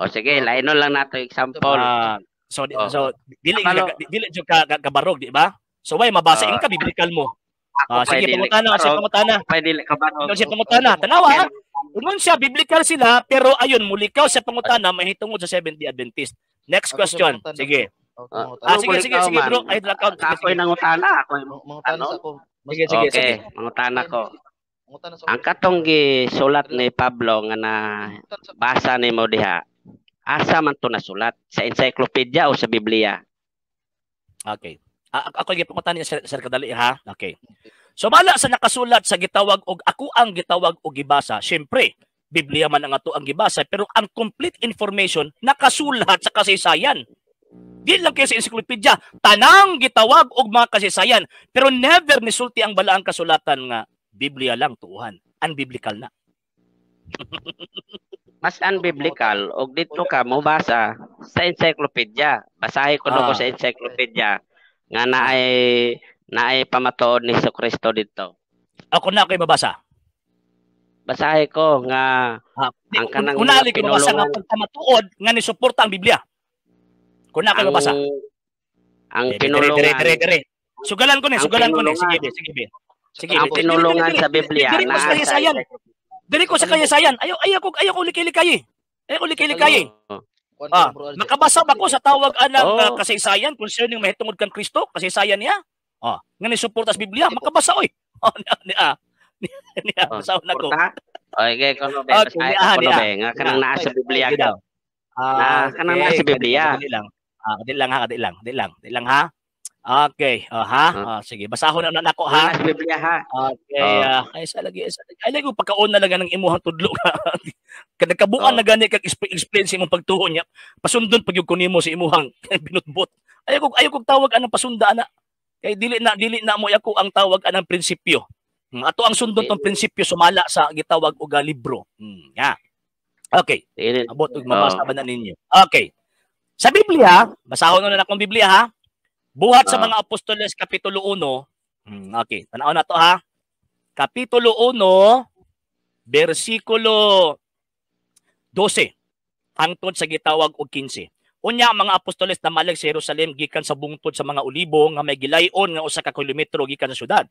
sige, lainon lang nato example.
So dili jud ka kabarog, di ba? So way mabasa ka biblical mo. Sige pangutana.
Pwede ka barog.
Sige pangutana, tanawa. Ungon siya biblical sila pero ayon mulikaw sa pangutana mahitungod sa 70 Adventist. Next question. Sige. Sige bro, ay account.
Ako nangutana, ako
mangutana sa ako.
Sige. Mangutana ko. Ang katong gisulat ni Pablo nga na basa nimo diha. Asa man to nasulat? Sa encyclopedia o sa Biblia?
Okay. Ako gipangutan ni Sir kadali ha. Okay. So bala sa nakasulat sa gitawag og ako ang gitawag og gibasa. Syempre, Biblia man ang ato ang gibasa pero ang complete information nakasulat sa kasaysayan. Di lang kayo sa encyclopedia, tanang gitawag og mga kasaysayan, pero never nisulti ang balaang kasulatan nga Biblia lang tuuhan. Unbiblical na.
Mas unbiblical og dito ka mo basa sa encyclopedia. Basahin ko ko sa encyclopedia nga naay pamatuod ni Jesucristo dito.
Ako na ko'y mabasa.
Basahin ko nga ang kanang
unali ko mabasa nga pamatuod nga ni suporta ang Biblia. Kuna ka mabasa.
Ang pinulungan.
Dire. Sugalan ko ni. Sige.
Ang pinulungan sa Biblia na sa
kasaysayan. Dili ko sa kasaysayan. Ayaw ko likay-likay. Makabasa ba ko sa tawag anang kasaysayan concerning mahitungod kang Kristo, kasaysayan niya? Nga ni suporta sa Biblia, makabasa oy. Basaw na ko.
Okay, kono be. Nga kanang naa sa Biblia daw. Kanang naa sa Biblia.
Di lang ha. Okay, sige, basahon na nako ha.
Biblia ha.
Okay, ay sa lagi. Ay lagi pagkaon na lang ng imuhang tudlo ka. Kada kabuan na gani kag explain sa imong pagtuo niya. Pasundon pag yung kunimo sa imuhang binutbot. Ayaw ko tawag anang pasunda na. Kay dili na mo ako ang tawag anang prinsipyo. Ato ang sundon tong prinsipyo sumala sa gitawag og libro. Okay. Abot og mabasa ba na ninyo? Okay. Sa Biblia, basahon na akong Biblia ha. Buhat sa mga Apostoles Kapitulo 1. Okay, tanaw na to ha. Kapitulo 1, versikulo 12 hangtod sa gitawag og 15. Unya ang mga Apostoles na malag sa Jerusalem gikan sa bungtod sa mga Olibo nga may gilayon nga usa ka kilometro gikan sa syudad.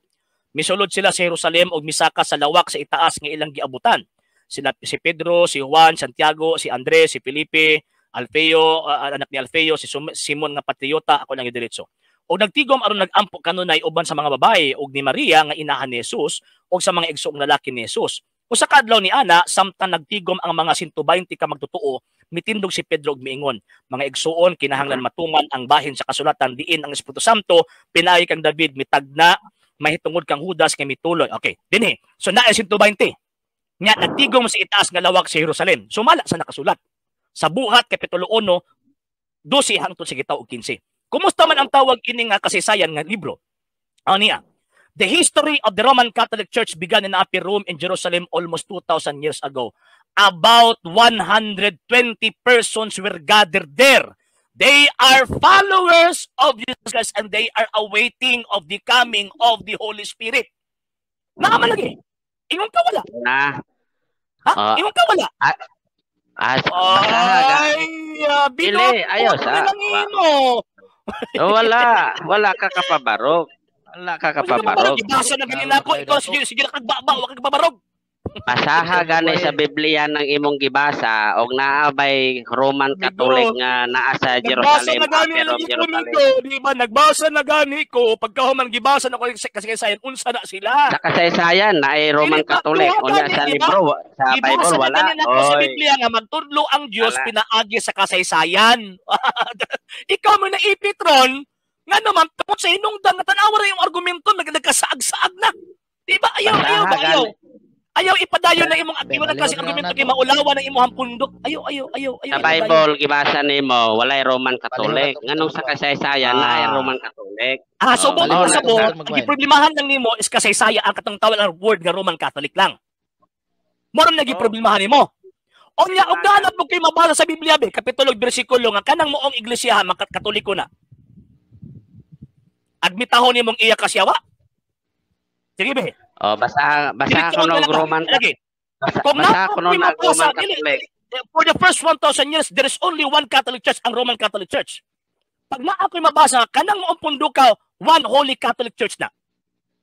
Misulod sila sa Jerusalem og misaka sa lawak sa itaas nga ilang giabutan. Sila si Pedro, si Juan, Santiago, si Andres, si Felipe, Alfeo, anak ni Alfeo, si Simon nga patriota, ako lang diretso. O nagtigom aron nag-ampo kanunay uban sa mga babae og ni Maria nga inahan ni Jesus og sa mga igsoong lalaki ni Jesus. Usa ka adlaw ni ana samtang nagtigom ang mga 120 ka magtutuo, mitindog si Pedro og miingon, mga igsoon kinahanglan matuman ang bahin sa kasulatan diin ang Espiritu Santo pinaay kang David mitagna mahitungod kang Judas nga mituloy. Okay, dinhi. So naa 120. Nya nagtigom sa itaas nga lawak sa Jerusalem. Sumala sa nakasulat. Sa Buhat, Kapitulo 1, 12 hangtod sa gitaw og 15. Kumusta man ang tawag ini nga kasaysayan nga libro? Niya, the history of the Roman Catholic Church began in Upper Rome in Jerusalem almost 2,000 years ago. about 120 persons were gathered there. They are followers of Jesus Christ and they are awaiting of the coming of the Holy Spirit. Naman lagi. Ingon ka wala. Ha? Ingon ka wala.
Bili, ayos ha. Wala ka kapabarog. Wala ka kapabarog.
Ibasa na ganina ako. Ikaw, sige na kagbaba. Huwag ka kapabarog.
Basaha gani sa Biblia ng imong gibasa og naabay Roman Catholic nga naa sa Jerusalem.
Di ba nagbasa na gani ko pagkahuman gibasa na ko sa kasaysayan unsa na sila.
Sa kasaysayan na ay Roman Catholic unya sa libro sa Bible wala.
Sa Biblia nga magtudlo ang Dios pinaagi sa kasaysayan. Ikaw mo na ipitron nga naman tungod sa hinungdan nga tanawa ra yung argumento nagkasaag-saag na. Di ba ayaw. Ayaw ipadayon na imong aktibo na kasi argumento kay maulawa ng imong pundok. Ayaw.
Sa Bible gibasa nimo walay Roman Catholic. Nganong sa kasaysayan na ay Roman Catholic.
So bukod sa bo, ang problemahan lang nimo is kasaysayan ang katong tawag ang word nga Roman Catholic lang. Moro na giproblemahan nimo. Onya og ganap mo kay mabasa sa Biblia be kapitulo bersikulo nga kanang moong iglesia Katoliko na. Admitahon nimong iya kasyawa. Sige be.
Basa ko ng Roman Catholic. Basa ko ng Roman Catholic.
For the first 1,000 years, there is only one Catholic Church, ang Roman Catholic Church. Pag na ako'y mabasa, kanang moong pundok ka, one Holy Catholic Church na.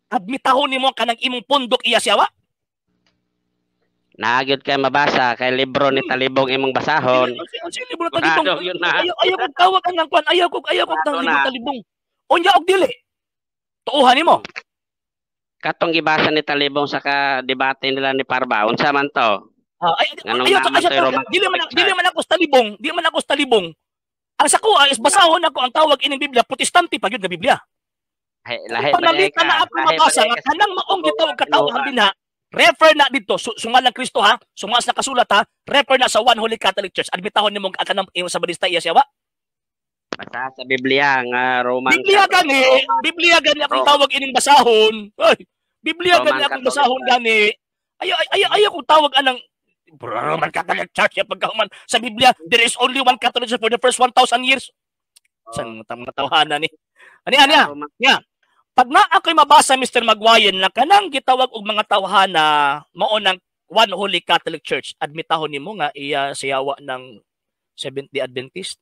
Admitahon nimo kanang imong pundok iya siyawa.
Naagid kay mabasa kay libro ni Talibong imong basahon.
Libro Talibong. Ayaw kog tawag ang kwan. Ayaw kog libro Talibong. Unya og dili. Tuuhan nimo.
Katong gibasa ni Talibong sa debate nila ni Parba. Unsa man to?
Dili man ako sa Talibong. Ang sa ko is basahon ako ang tawag ining Biblia, Protestante pa gyud nga Biblia. Panalitan na ako mabasa nga kanang maong gitawag katawhan dinha. Refer na dito sungalang Kristo ha. Sungas na kasulat ha. Refer na sa One Holy Catholic Church. Admitahon nimo kanang imong sa balista iya siya wa?
Basa sa Biblia nga Roman
Biblia gani akong tawag ining basahon. Ay, Biblia gani akong basahon gani. Ayaw kong tawag anang Roman Catholic Church ya pagkahuman sa Biblia there is only one Catholic Church for the first 1,000 years. San mga tawhana ni. Ani. Pag na ako'y mabasa Mr. Magwayen na kanang gitawag og mga tawhana mao nang One Holy Catholic Church, admitahon nimo nga iya siyawa ng Seventh-day Adventist.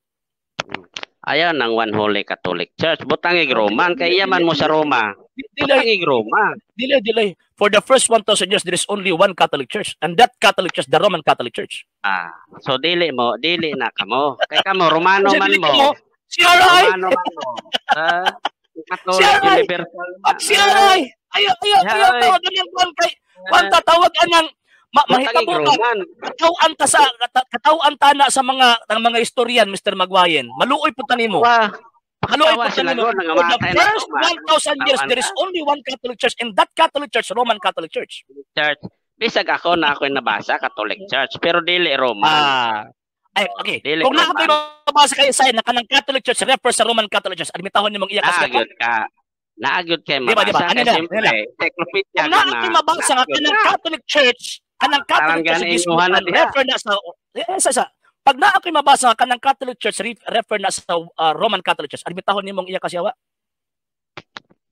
Ayaw ng One Holy Catholic Church. Butangig Roman. Kaya yaman mo sa Roma. Butangig Roma.
Dili. For the first 1,000 years, there is only one Catholic Church. And that Catholic Church, the Roman Catholic Church.
So dili na kamo. Kaya kamo, Romano man mo.
Siyaray!
Romano man mo. Catholic Universal.
Siyaray! Ayaw. Tawag ang kwan kay. Kwan tatawag anang mahitabo ka. Katawaan ta na sa mga historian, Mr. Magwayen. Maluoy po tanimo. Maluoy po tanimo. For the first 1,000 years, there is only one Catholic Church, and that Catholic Church, Roman Catholic Church.
Bisag ako na ako'y nabasa, Catholic Church, pero dili Roman.
Okay. Kung na ako'y nabasa kayo sa na kanang Catholic Church, refer sa Roman Catholic Church, admitahon nimong iya kasi
Naagod kay mabasa.
Kung na ako'y mabasa nga kanang Catholic Church, kanang Catholic Church refer na sa pag na ako'y mabasa kanang Catholic Church refer na sa Roman Catholic Church, admitahon nimong iya kasyawa?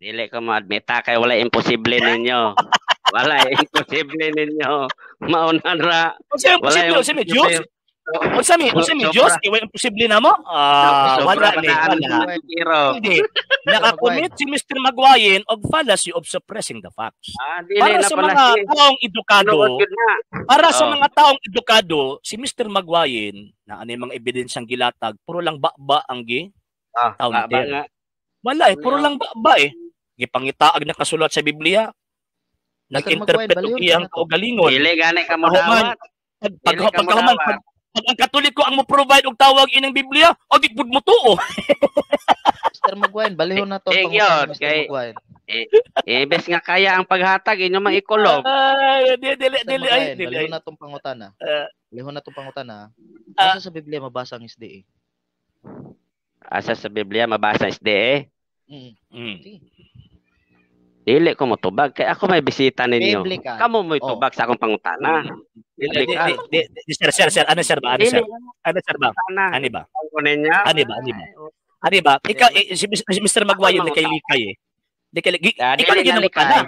Dili ko mo-admita kay wala imposible ninyo. Wala imposible ninyo. Maunan ra. Wala imposible. Diyos? Unsa mi Diyos? Iwa imposible na mo? Wala. Hindi. Nakakomit si Mr. Magwayen og fallacy of suppressing the facts. Para sa mga taong edukado, si Mr. Magwayen na ano mga ebidensyang gilatag, puro lang ba ang taon din. Wala puro lang ba gipangitaag na kasulat sa Biblia. Nag-interpret og iyang kaugalingon. Dili gani ka mo dawat.
Pagkahuman ang Katoliko ang mo-provide og tawag ining Biblia, o di pud mo tuo.
Mr. Magwayen, balihon na to pangutana, Mr. Magwayen.
Bes nga kaya ang paghatag inyo maikulog.
Dili. Balihon na tong pangutana. Asa sa Biblia mabasa ang SDA?
Asa sa Biblia mabasa ang SDA? Dili ko mo tubag kay ako may bisita ninyo. Kamo mo itubag sa akong pangutana.
Sir, ano sir ba? Ani ba? Ikaw, si Mr. Maguire na kay Likay eh. Ikaw lagi ang kana.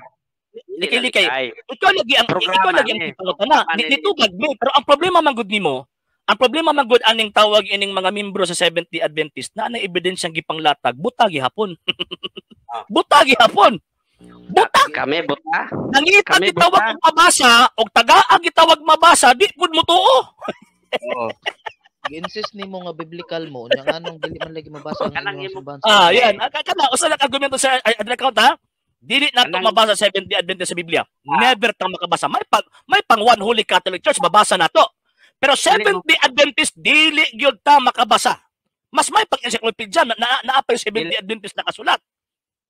Likay. Ikaw lagi ang pangutana. Nitubag mo. Pero ang problema man gud nimo, aning tawag ining mga membro sa Seventh-day Adventist na anay ebidensyang gipanglatag, butagi hapon. Butagi hapon. Buta
kami buta.
Nangita gitawag og mabasa og tagaag gitawag mabasa, di pud mo tuo.
Oo. Gi-insist nimo nga biblical mo, nya nganong dili man lagi mabasa ang inyong sumbansa.
Yan. Kana usa lang argumento sa account ha. Dili nato mabasa sa Seventh-day Adventist sa Biblia. Never tang makabasa. May pang One Holy Catholic Church mabasa nato. Pero Seventh-day Adventist dili gyud ta makabasa. Mas may pang encyclopedia na naapay Seventh-day Adventist nakasulat.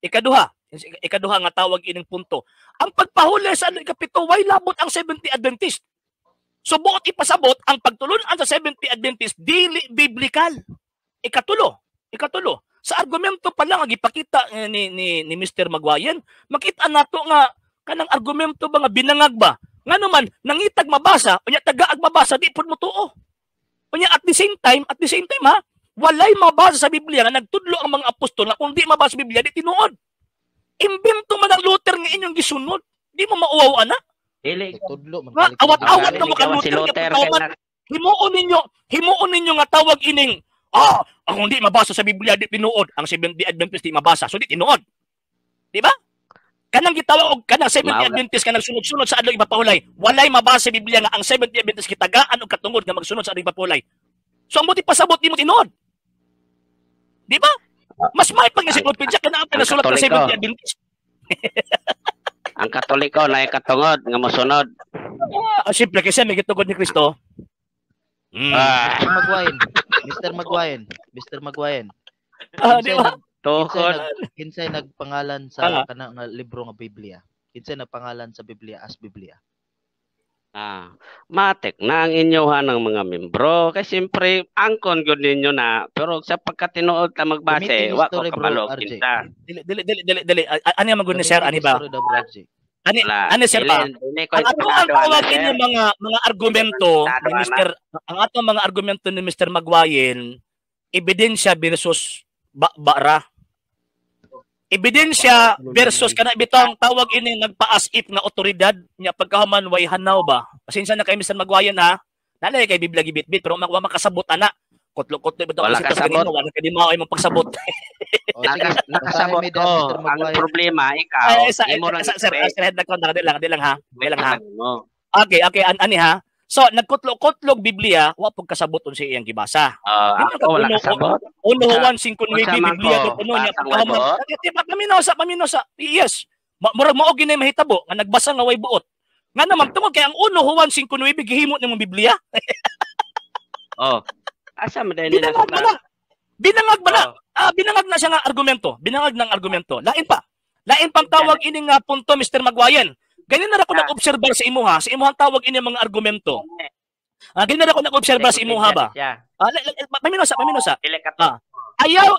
Ikaduha nga tawag ining punto. Ang pagpahuli sa ikapito way labot ang Seventh-day Adventist. So buot ipasabot ang pagtulunan sa Seventh-day Adventist dili biblical. Ikatulo. Sa argumento pa lang ang ipakita ni Mr. Maguire, makita nato nga kanang argumento ba nga binangag ba? Ngano man nangitag mabasa, unya tagaag mabasa di pud mo tuo. Unya at the same time ha, walay mabasa sa Biblia nga nagtudlo ang mga apostol na kung di mabasa sa Biblia di tinuod. Imbento man ang Luther nga inyong gisunod. Di mo mauwaw ana.
Dili
tudlo man.
Awat-awat na mo kan Luther. Himuon ninyo nga tawag ining ang hindi mabasa sa Biblia di tinuod. Ang Seventh-day Adventist di mabasa so di tinuod. Di ba? Kanang gitawag og kanang Seventh-day Adventist kanang sunod-sunod sa adlaw ipapahulay. Walay mabasa sa Biblia nga ang Seventh-day Adventist kitagaan og katungod nga magsunod sa adlaw ipapahulay. So ang mo di pasabot di mo tinuod. Di ba? Mas may pag-encyclopedia kana ang nasulat sa Seventh-day Adventist.
Ang Katoliko na katungod nga mosunod.
Simple kasi may gitugod ni Kristo.
Mr. Maguire.
Di ba?
Kinsay nagpangalan sa kanang libro nga Biblia. Kinsay nagpangalan sa Biblia as Biblia.
Matik na ang inyohan ng mga membro. Kaya siyempre, angkon yun ninyo na. Pero sa pagkatinuod na magbase, wak ko kabalog kita.
Dili. Ano yung mag-guna, sir? Ano ba? Ano, sir ba? Ang atong tawagin yung mga argumento ni Mr. Ang atong mga argumento ni Mr. Maguire, ebidensya versus bara. Ebidensya versus kana bitong tawag ini nagpa-as if nga otoridad nya pagkahuman way hanaw ba. Pasensya na kay Mr. Maguire ha. Nalay kay Biblia gibit-bit pero wa makasabot ana. Kutlo-kutlo bitaw
wala kasabot.
Wala kay di mao imong pagsabot.
Nakasabot ko. Ang problema ikaw.
Sir, head na kontak di lang ha. Okay, ani ha. So, nagkutlog Biblia, wa pug kasabot unsa iyang gibasa.
Wala kasabot.
Uno Juan 5:9 Biblia do puno niya pagkahuman. Paminaw sa. Yes. Murag mao ginay mahitabo nga nagbasa nga way buot. Nga naman tungod kay ang uno Juan 5:9 gihimo nimong Biblia.
Asa man din nila
Binangag ba na? Binangag na siya nga argumento. Binangag ng argumento. Lain pang tawag ini nga punto Mr. Maguire. Ganyan na ako nag-obserba sa imo ha. Sa imo tawag ini mga argumento. Ganyan na ako nag-obserba sa imo ha ba? Paminosa. Ayaw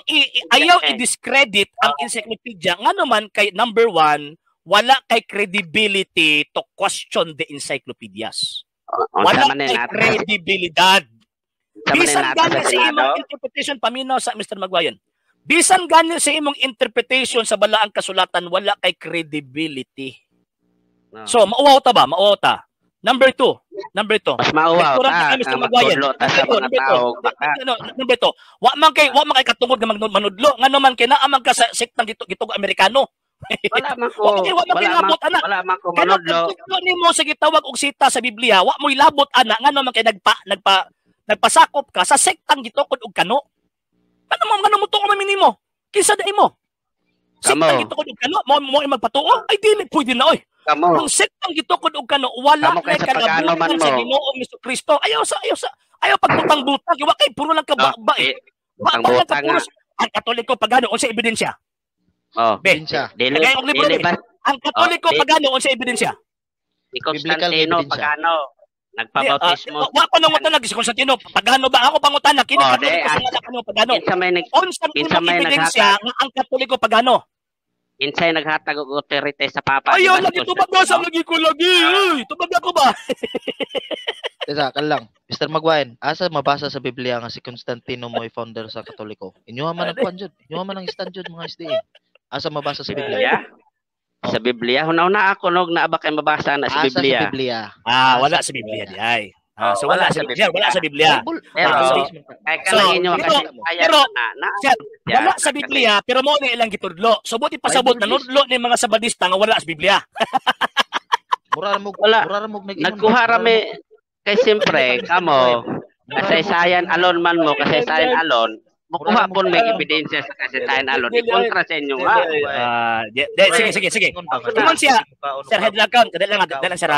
i-discredit ang encyclopedia nga naman kay number 1, wala kay credibility to question the encyclopedias. Wala kay credibilidad. Bisan ganyan sa imong interpretation paminosa Mr. Maguire. Bisan ganyan sa imong interpretation sa balaang kasulatan wala kay credibility. No. So, mauwaw ta ba? Mauwaw ta. Number 2.
Mas mauwaw ta. Magtudlo ta sa mga tao.
Number 2. Wa man kay katungod nga manudlo. Nga naman kay naa man ka sa sektang gitog Amerikano.
Wala man ko. Wala man ko manudlo.
Kaya nimo sa gitawag og sita sa Biblia, wa mo'y labot ana nga naman kay nagpasakop ka sa sektang gitokod og kano. Ano mo tuo man nimo? Kinsa dai mo? Sektang gitokod og kano mo magpatuo? Ay dili pwede na oy. Ang sektang gitukod og kano wala kay kalabutan sa Ginoong Jesucristo. Ayaw pagtutang-butang, wa kay puro lang ka ba. Ang Katoliko pagano unsa ebidensya?
Ebidensya.
Ang Katoliko pagano unsa ebidensya?
Si Constantino pagano nagpabautismo.
Wa pa nang utanag si Constantino pagano ba ako pangutanag kini Katoliko sa nga pagano. Unsa may ebidensya nga ang Katoliko pagano?
insay naghatag og authority sa Papa.
Ayaw, lagi tumabasa, lagi ko lagi. Uy, tumabasa ko ba?
Tesa, lang. Mr. Magwain, asa mabasa sa Biblia nga si Constantino mo'y founder sa Katoliko? Inyo man ang kuan jud. Inyo man ang stand jud mga SDA. Asa mabasa sa Biblia?
Sa Biblia, hunaw-na ako nog naaba kay mabasa na sa Biblia.
Sa Biblia.
Wala sa Biblia di ay. So wala sa Biblia, wala sa Biblia. Wala sa Biblia, pero mo ni ilang gitudlo. So buti pasabot na nudlo ni mga Sabadista nga wala sa Biblia.
Mura mo
nagkuha rami kay siyempre kamo kasaysayan alon man mo kasaysayan alon mukuha pon may ebidensya sa kasaysayan alon ikontra sa inyo ha.
Sige. Ingon siya. Sir headlock count kadala sir.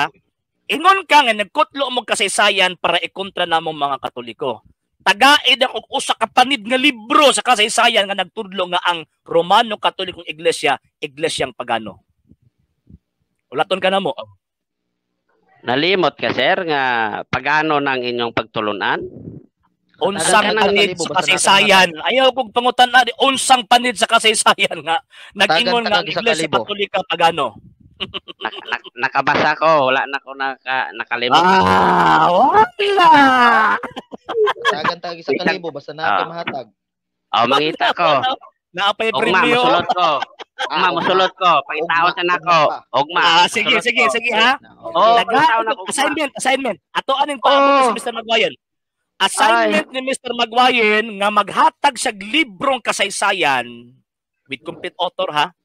Ingon ka nga nagkutlo mo kasaysayan para ikontra namong mga Katoliko. Tagaid ang usa ka panid nga libro sa kasaysayan nga nagtudlo nga ang Romano Katolikong Iglesia, iglesyang pagano. Ulaton ka na mo.
Nalimot ka sir nga pagano nang inyong pagtulunan?
Unsang panid sa kasaysayan. Ayaw kong pangutan na unsang panid sa kasaysayan nga nag-ingon nga ang Iglesia Katolika pagano.
Nakabasa ko, wala na ko nakalimot.
Wala.
Tagan-tagi sa kalibo basta natin mahatag.
Mangita ko.
Naapay premyo.
Musulot ko. Pangitaon sa nako. Ugma.
Sige ha. Assignment. Ato aning paabot si Mr. Magwayen. Assignment ni Mr. Magwayen nga maghatag sa librong kasaysayan with complete author ha.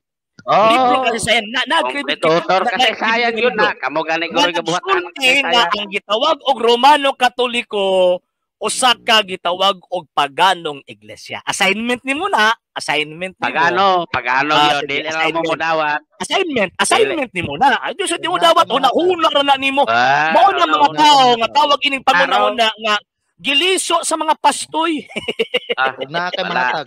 Librong kasaysayan
complete author kasaysayan yun na. Kamo gani ko gabuhatan ng kasaysayan.
Ang gitawag og Romano Katoliko usa ka gitawag og paganong iglesia. Assignment nimo na,
Pagano yun, dili na mo dawat.
Assignment nimo na. Ay di mo dawat una ra na nimo. Mao na mga tao nga tawag ining pangunahon na nga giliso sa mga pastoy.
Na kay mahatag.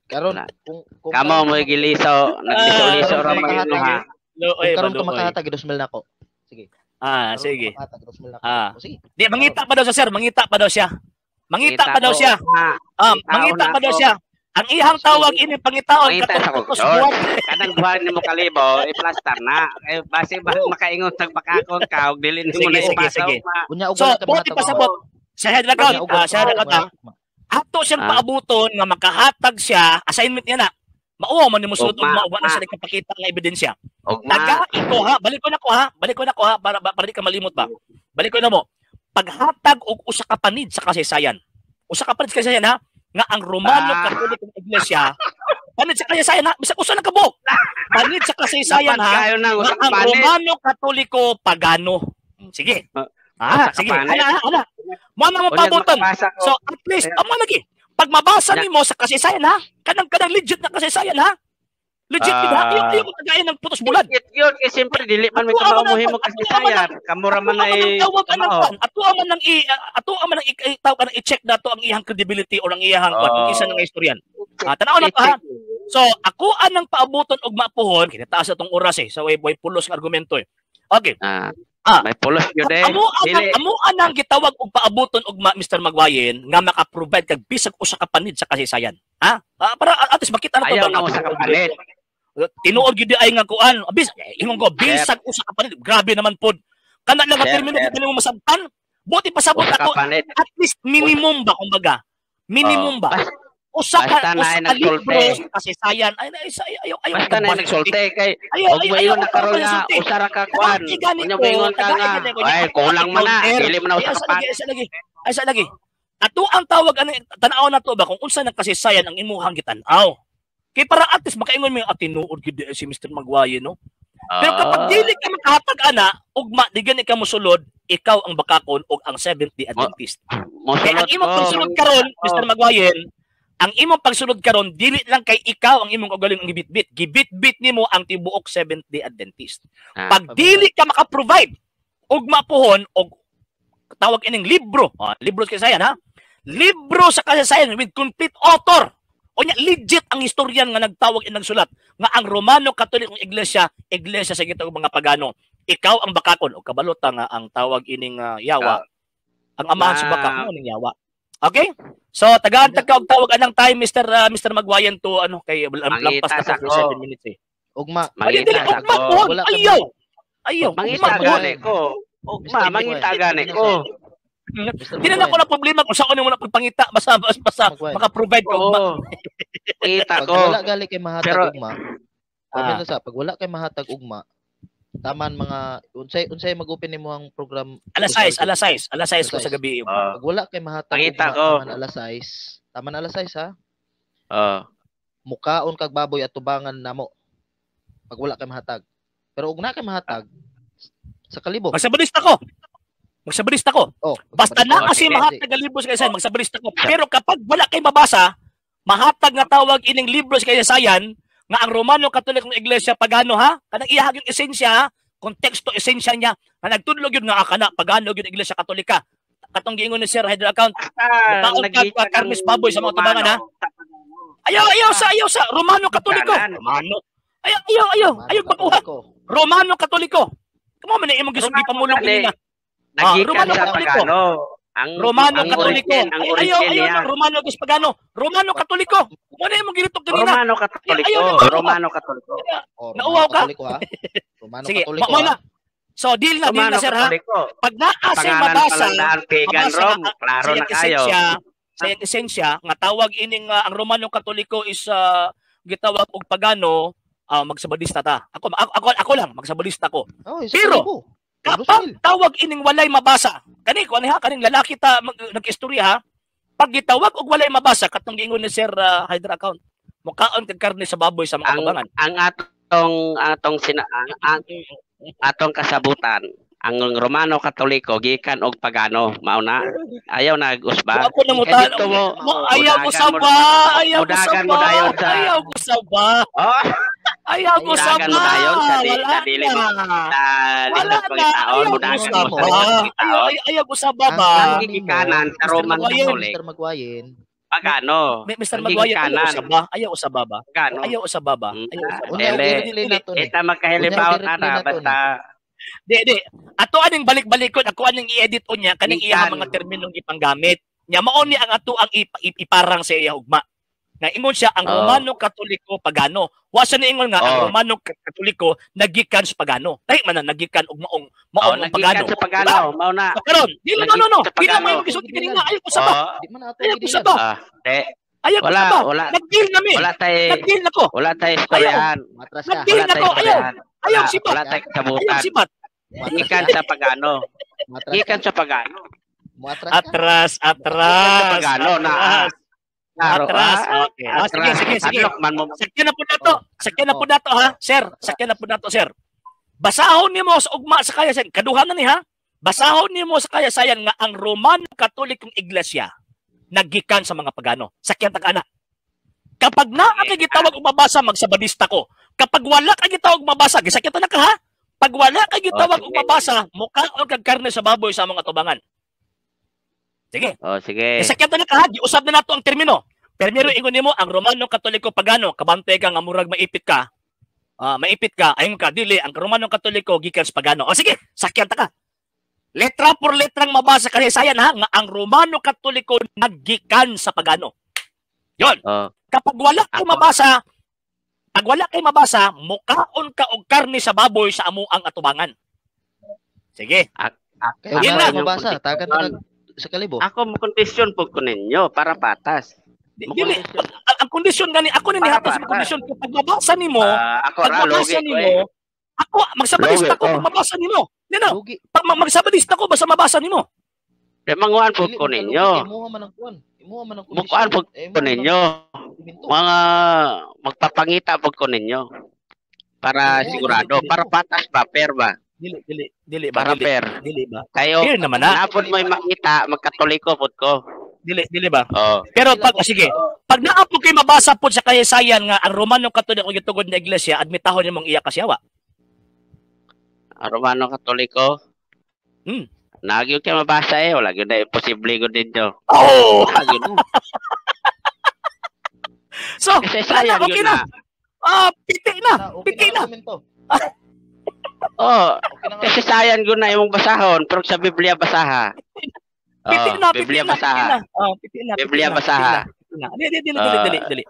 Karon kung
kamo mo giliso, nagliso-liso ra mga ha.
Karon ko makahatag 2,000 nako. Sige.
Sige. Di, mangita pa daw siya, sir. Mangita pa daw siya. Mangita pa daw siya. Ang ihang tawag ini pangitaon
katapos kanang buhan nimo kalibo i-plaster na. Base ba makaingon tag bakakon ka og dili nimo na ipasa.
So,
buti pasabot sa headlock out. Ato siyang paabuton nga makahatag siya, assignment niya na. Mauwa man nimo sulod og mauwa na sa nagpakita nga ebidensya. Tagain ko ha, balik ko na ko ha para di ka malimot ba. Balik ko na mo. Paghatag og usa ka panid sa kasaysayan. Usa ka panid sa kasaysayan ha nga ang Romano Katolikong Iglesia panid sa kasaysayan ha, bisag usa na kabuk. Panid sa kasaysayan ha. Ang Romano Katoliko pagano. Sige. Sige. Ana. Mo na mo pabuton. So at least amo lagi. Pag mabasa nimo sa kasaysayan ha, kanang legit na kasaysayan ha. Legit ba? Ayaw ko tagayin ng putos bulan.
Yun, kasi siyempre dili man may kamamuhin mo kasaysayan. Kamura man ay
ato man nang i-check nato ang iyang credibility o ang iyang isa ng istoryan. Tanaw na ha. So ako anang paabuton og maapuhon, kinataas atong oras so way pulos nga argumento Okay.
May pulos yun
Amo anang gitawag og paabuton og Mr. Magwayen nga maka-provide kag bisag usa ka panid sa kasaysayan. Para at least makita na to
ayaw na usa ka panid.
Tinuod gyud ay nga kuan. Ingon ko bisag usa ka panid. Grabe naman pod. Kana lang ka termino kung mo masabtan. Buti pasabot ako at least minimum ba kumbaga. Minimum ba? Usa ka libro sa kasaysayan ayaw
basta na nagsulte kay og mayon na karon nga usa ra ka kuan unya ingon ka nga ay kulang man na dili man na usa ka
Asa lagi ato ang tawag tan-aw na to ba kung unsa nang kasaysayan ang imuhang gitan-aw kay para at least makaingon mo tinuod gid si Mr. Magwayen no. Pero kapag dili ka makahatag ana ugma di gani ka mosulod ikaw ang bakakon og ang Seventh-day Adventist. Kaya ang imong pagsulod karon Mr. Magwayen ang imong pagsunod karon dili lang kay ikaw ang imong kaugaling ang gibitbit. Gibitbit nimo ang tibuok Seventh-day Adventist. Pag dili ka maka-provide og mapuhon og tawag ining libro, libro sa kasaysayan ha. Libro sa kasaysayan with complete author. O nya legit ang historian nga nagtawag nagsulat nga ang Romano Katolikong Iglesia sa gitawag mga pagano. Ikaw ang bakakon o kabalota nga ang tawag ining yawa. Ang amahan sa bakak mo ning yawa. Okay? So tagaan tagka og tawag anang time Mr. Magwayen to kay lampas na 7 minutes
Ugma.
Mangita
ugma
ko.
ko. Ayaw.
Mangita gani ko. Ugma, mangita gani ko.
Hindi na ako na problema kung saan mo na pagpangita. Basta maka-provide ka ugma.
Kita ko.
Pag wala gali kay mahatag ugma, pag wala kay mahatag ugma, taman mga unsay mag-open nimo ang program
alas 6 ko sa gabi.
Pag wala kay mahatag ugma, taman alas 6 ha. Mukaon kag baboy at tubangan namo. Pag wala kay mahatag. Pero ug na kay mahatag sa kalibo.
Magsabadista ko. Basta na kasi mahatag ang libro sa kasaysayan, magsabadista ko. Pero kapag wala kay mabasa, mahatag nga tawag ining libro sa kasaysayan nga ang Romano Katolikong Iglesia pagano ha, kanang iyahag yung esensya ha, konteksto esensya niya, nga nagtudlog yun nga kana pagano yung Iglesia Katolika. Katong giingon ni Sir Hydro Account. Makaon karmis baboy sa mga tubangan ha. Ayaw sa Romano Katoliko. Romano. Ayaw baguhan. Romano Katoliko. Kamo man imong gisugi pamulog nila.
Romano Katoliko. Ang
Romano Katoliko. Ayaw Romano Pagano. Romano Katoliko. Mo na imong gilitok kanina.
Romano Katoliko.
Nauwaw ka?
Romano
Sige,
Katoliko.
So deal na sir ha. Pag naasay mabasa,
klaro na kayo.
Sa esensya nga tawag ining ang Romano Katoliko is gitawag og pagano, magsabadista ta. Ako lang magsabadista ko. Pero kapag tawag ining walay mabasa, kaning lalaki ta nag-istorya ha. Pag gitawag og walay mabasa katong giingon ni Sir Hydro Account, mukaon kag karne sa baboy sa mga tubangan.
Ang atong kasabutan, ang Romano Katoliko gikan og pagano, mao na. Ayaw nag-usba.
Ako na ayaw ko sa ba. Ayaw ko sa ba. Ayaw ko sa ba.
Ang gigikanan sa Roman Katolik.
Mr. Magwayin.
Pagano?
Mr. Magwayin, ayaw sa baba. Ayaw sa baba.
Ita magkahilibaw na basta.
Di. Ato aning balik-balikon, ako aning i-edit o niya, kaning iya mga terminong ipanggamit. Nya mao ni ang ato ang iparang sa iya ugma. Nga ingon siya ang Romano Katoliko pagano. Wa siya niingon nga ang Romano Katoliko nagikan sa pagano. Dahil man nagikan og maong pagano.
Sa pagano, mao na.
Karon, no. Di na mo gisulti kini nga ayaw ko sa ba. Ayaw ko sa ba. Ayaw ko sa ba. Nag-deal nami. Nag-deal nako.
Wala tay istoryahan.
Nag-deal nako. Ayaw sibat.
Wala tay kasabutan. Gikan sa pagano. Gikan sa pagano.
Atras.
Pagano na.
Atras. Okay. Sige. Sakyan na po nato ha. Sir, sakyan na po nato sir. Basahon nimo sa ugma sa kayasayan. Kaduhan na ni ha. Basahon nimo sa kayasayan nga ang Romano Katolikong Iglesia naggikan sa mga pagano. Sakyan ta kana. Kapag naa kay gitawag og mabasa magsabadista ko. Kapag wala kay gitawag mabasa, gisakyan ta na ka ha. Pag wala kay gitawag og mabasa, mukaon kag karne sa baboy sa mga tubangan. Sige.
Sige.
Sakyan ta na ka ha. Giusab na nato ang termino. Pero ingon nimo ang Romano Katoliko pagano, kabantay ka nga murag maipit ka. Maipit ka, ayon ka dili ang Romano Katoliko gikan sa pagano. Sige, sakyan ta ka. Letra por letrang mabasa kasaysayan ha nga ang Romano Katoliko naggikan sa pagano. Yon. Kapag wala kay mabasa, mukaon ka og karne sa baboy sa amo ang atubangan. Sige.
Kaya na mabasa, tagan sa kalibo.
Ako mo kondisyon po ko ninyo para patas.
Dili, ang kondisyon gani ako ni hatas sa kondisyon kapag mabasa nimo, ako magsabadista ko pag mabasa nimo. Nino? Pag magsabadista ko basta mabasa nimo.
Kaya manguan po ko ninyo. Mukuan po ko ninyo. Mga magpapangita po ko ninyo. Para sigurado, para patas ba, fair ba?
Dili
ba? Para fair.
Dili ba?
Kayo, napod mo makita, magkatoliko po ko.
Dili ba? Pero sige, pag naapod kay mabasa po sa kasaysayan nga ang Romano Katoliko gitugod na iglesia, admitahon nimong iya kasyawa.
Ang Romano Katoliko? Nagyo kay mabasa wala gyud na imposible gud ninyo.
So, kasaysayan okay na. Piti na.
Kasi sayang gud na imong basahon, pero sa Biblia basaha. Biblia basaha. Biblia basaha.
Dili.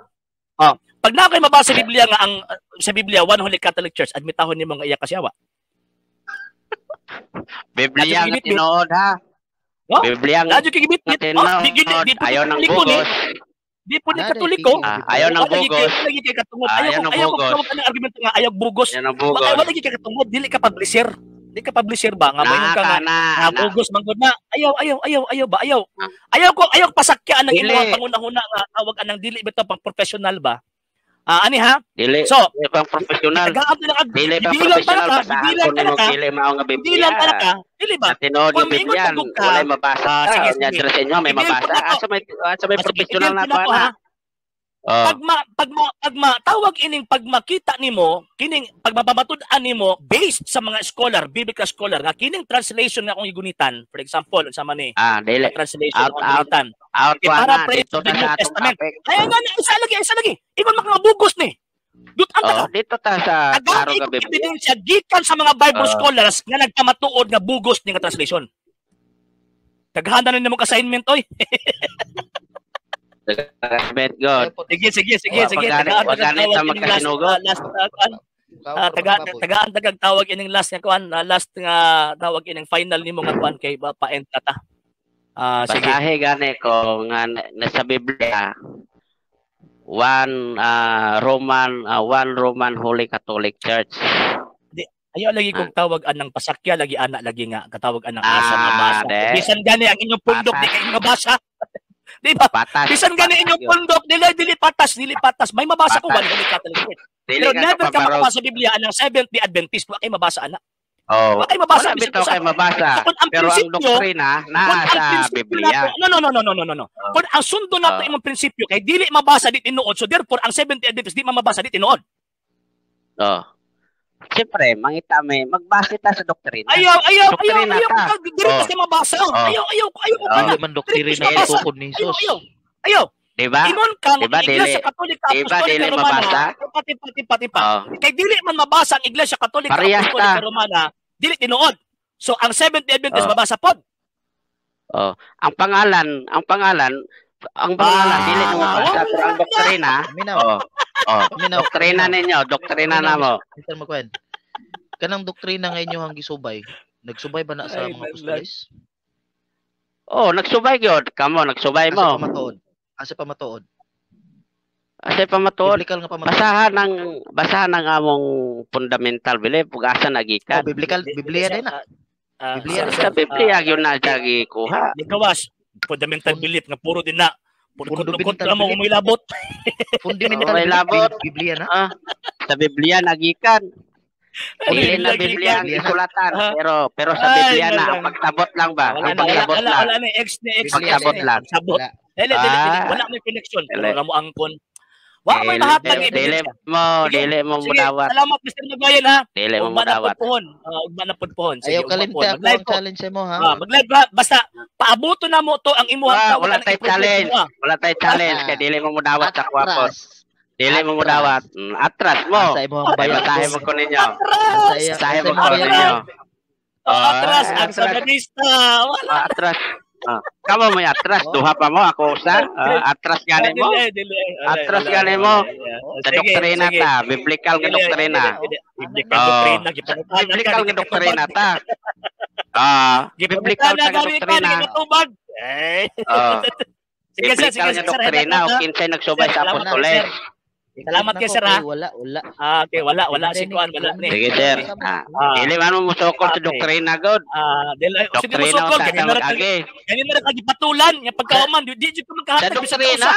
Pag na kayo mabasa sa Biblia nga ang sa Biblia One Holy Catholic Church, admitahon nimo nga iya kasyawa.
Biblia nga tinuod ha.
No?
Biblia nga
tinuod.
Ayaw ng bugos.
Di po ni Katoliko.
Ayaw ng bugos.
Ayaw ng argumento nga ayaw bugos. Wala lagi kay katungod, dili ka publisher. Di ka publisher ba nga mayon ka nga bugos manggod na. Ayaw ba? Ayaw pasakyan ang imong pangunahuna nga tawag anang dili bitaw pang professional ba? Ani ha?
Dili.
So,
pang professional. Dili pang professional.
Bibilang para ka. Dili ba?
Tinod yung Biblia. Wala mabasa. Nya dira sa inyo may mabasa. Asa may professional na pa.
Pag tawag ining pagmakita nimo, kining pagmabatud-an nimo based sa mga scholar, biblical scholar nga kining translation nga akong igunitan, for example, unsa man ni?
Dili.
Translation akong igunitan.
Para dito sa atong topic.
Ay nga isa lagi. Ingon mga bugos ni.
Dito ta sa klaro nga Biblia.
Ebidensya gikan sa mga Bible scholars nga nagpamatuod nga bugos ni nga translation. Taghanda na nimo ka assignment oy.
God.
Sige.
Pagganit sa magkasinugo.
Tagaan tawag ining last nga kuan, last nga tawag ining final nimo nga kuan kay pa-enta ta. Sige.
Basahe gani ko nga nasa Biblia. One Roman Holy Catholic Church.
Ayaw lagi kong tawag anang pasakya lagi ana lagi nga katawag anang asa nga basa. Bisan gani ang inyong pundok di kay mabasa. Di ba? Bisan gani inyong pundok dili patas. May mabasa ko One Holy Catholic Church. Pero never ka makabasa sa Biblia anang Seventh-day Adventist wa kay mabasa ana.
Wala bitaw kay mabasa. Pero ang doktrina nasa Biblia.
No. Kung ang sundo nato imong prinsipyo kay dili mabasa di tinuod, so therefore ang Seventh-day Adventist di mabasa di tinuod.
Siyempre, mangita may magbase ta sa doktrina.
Ayaw. Dili kasi mabasa. Ayaw.
Man doktrina tukod ni Jesus.
Ayaw.
Diba?
Ingon ka
diba,
Iglesia Katolika Apostolika Romana. Pati pa. Kay dili man mabasa ang Iglesia Katolika Apostolika Romana, dili tinuod. So ang Seventh-day Adventist mabasa pod.
Ang pangalan dili mo mabasa pero ang doktrina. Doktrina ninyo, doktrina namo.
Kanang doktrina nga inyo hang gisubay. Nagsubay ba na sa mga apostoles?
Nagsubay gyud. Kamo nagsubay mo.
Asa pamatuod?
Biblical nga pamatuod. Basahan ang among fundamental belief ug asa nagikan.
Biblia din na.
Sa Biblia gyud na jagi kuha.
Gawas fundamental belief nga puro din na. Puro mo umilabot.
Fundamental Biblia na.
Sa Biblia nagikan. Dili na Biblia ang isulatan. Pero sa Biblia na ang pagtabot lang ba? Ang pagtabot lang.
Wala na X na X.
Pagtabot lang.
Dili. Wala may connection. Pero mo angkon. Wa may lahat ng
dili mo mudawat.
Salamat Mr. Magayan ha.
Dili mo mudawat.
Ugma na pudpohon.
Ayaw kalimte ako ang challenge mo ha.
Mag-live ha. Basta paabuto na mo to ang imuhang tawag.
Wala tay challenge. Wala tay challenge kay dili mo mudawat sa kwapos. Dili mo mudawat. Atras mo. Basahin mo ko ninyo. Basahin mo ko ninyo.
Atras ang sabanista. Wala.
Atras. Kamo mo atras, duha pa mo ako usa. Atras gani mo. Atras gani mo. Sa doktrina ta, biblical nga doktrina. Biblical nga doktrina ta. Biblical nga doktrina. Biblical nga doktrina o kinsay nagsubay sa apostoles.
Salamat kay sir ha.
Wala.
Okay, wala si Kuan, wala ni.
Sige sir. Dili man mo musukol sa doktrina god.
Sige musukol kay na patulan yung pagkauman di ko magkahatag
sa doktrina.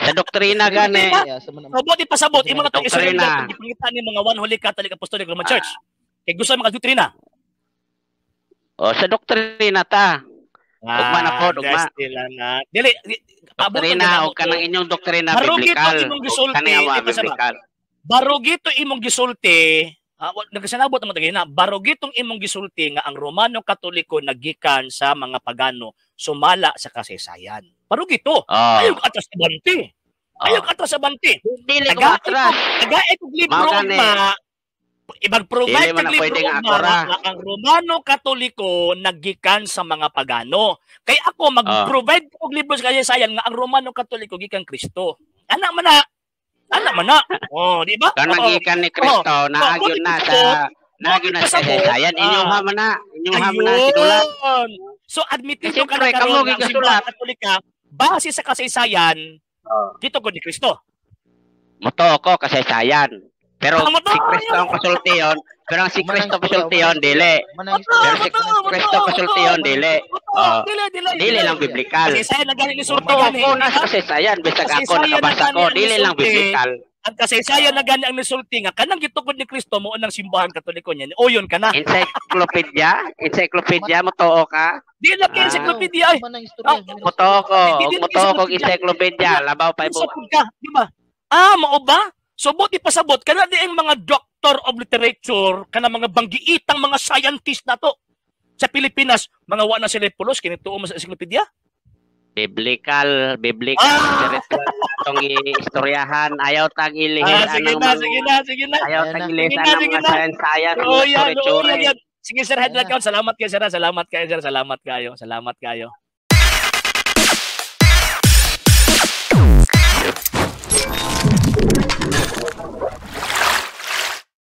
Sa doktrina gani.
Sabot ipasabot imo na tong doktrina. Ipangita ni mga One Holy Catholic Apostolic Roman Church. Kay gusto mga doktrina.
Sa doktrina ta. Ugma na po, ugma.
Dili,
doktrina o kanang inyong doktrina biblical.
Barugito imong gisulti, nagkasanabot naman tagay na, barugitong imong gisulti nga ang Romano Katoliko nagikan sa mga pagano, sumala sa kasaysayan. Barugito. Ayaw atras sa banti.
Dili ko atras.
Tagay kog libro ma ibag-provide kag libro nga ang Romano Katoliko nagikan sa mga pagano. Kay ako mag-provide og libro sa kasaysayan nga ang Romano Katoliko gikan Kristo. Ana man na Ana man na. Oh, di ba?
Kanang gikan ni Kristo naagyon na sa kasaysayan. Inyuha man na sinulat.
So admitin
Siyempre,
ka na
kamo
karon ng
gigasulat.
simbahan Katolika base sa kasaysayan dito gud ni Kristo.
Moto ko kasaysayan. Pero
Moto,
si Kristo ang pasultiyon, pero ang si Kristo pasultiyon dili. Pero si Kristo pasultiyon dili. Dili lang biblikal.
Kasaysayan na gani ni Surto
Moto
gani.
ko na sa kasaysayan bisag ako nakabasa ko, dili lang biblikal.
Ang kasaysayan na gani ang nisulti nga kanang gitukod ni Kristo mo unang simbahan Katoliko niya. O yun ka na.
Encyclopedia mo too ka.
Di na kay encyclopedia ay.
Moto ko encyclopedia, labaw pa ibo.
Di ba? Mao ba? So buti pasabot kana di ang mga doctor of literature kana mga banggiitang mga scientist na to sa Pilipinas mga wa na sila pulos kini tuo mo sa encyclopedia.
Biblical tong istoryahan ayaw tag ilihis
Sige na.
ayaw tag ilihis ang mga science
Sige sir, head account. Salamat kayo sir. Salamat kayo.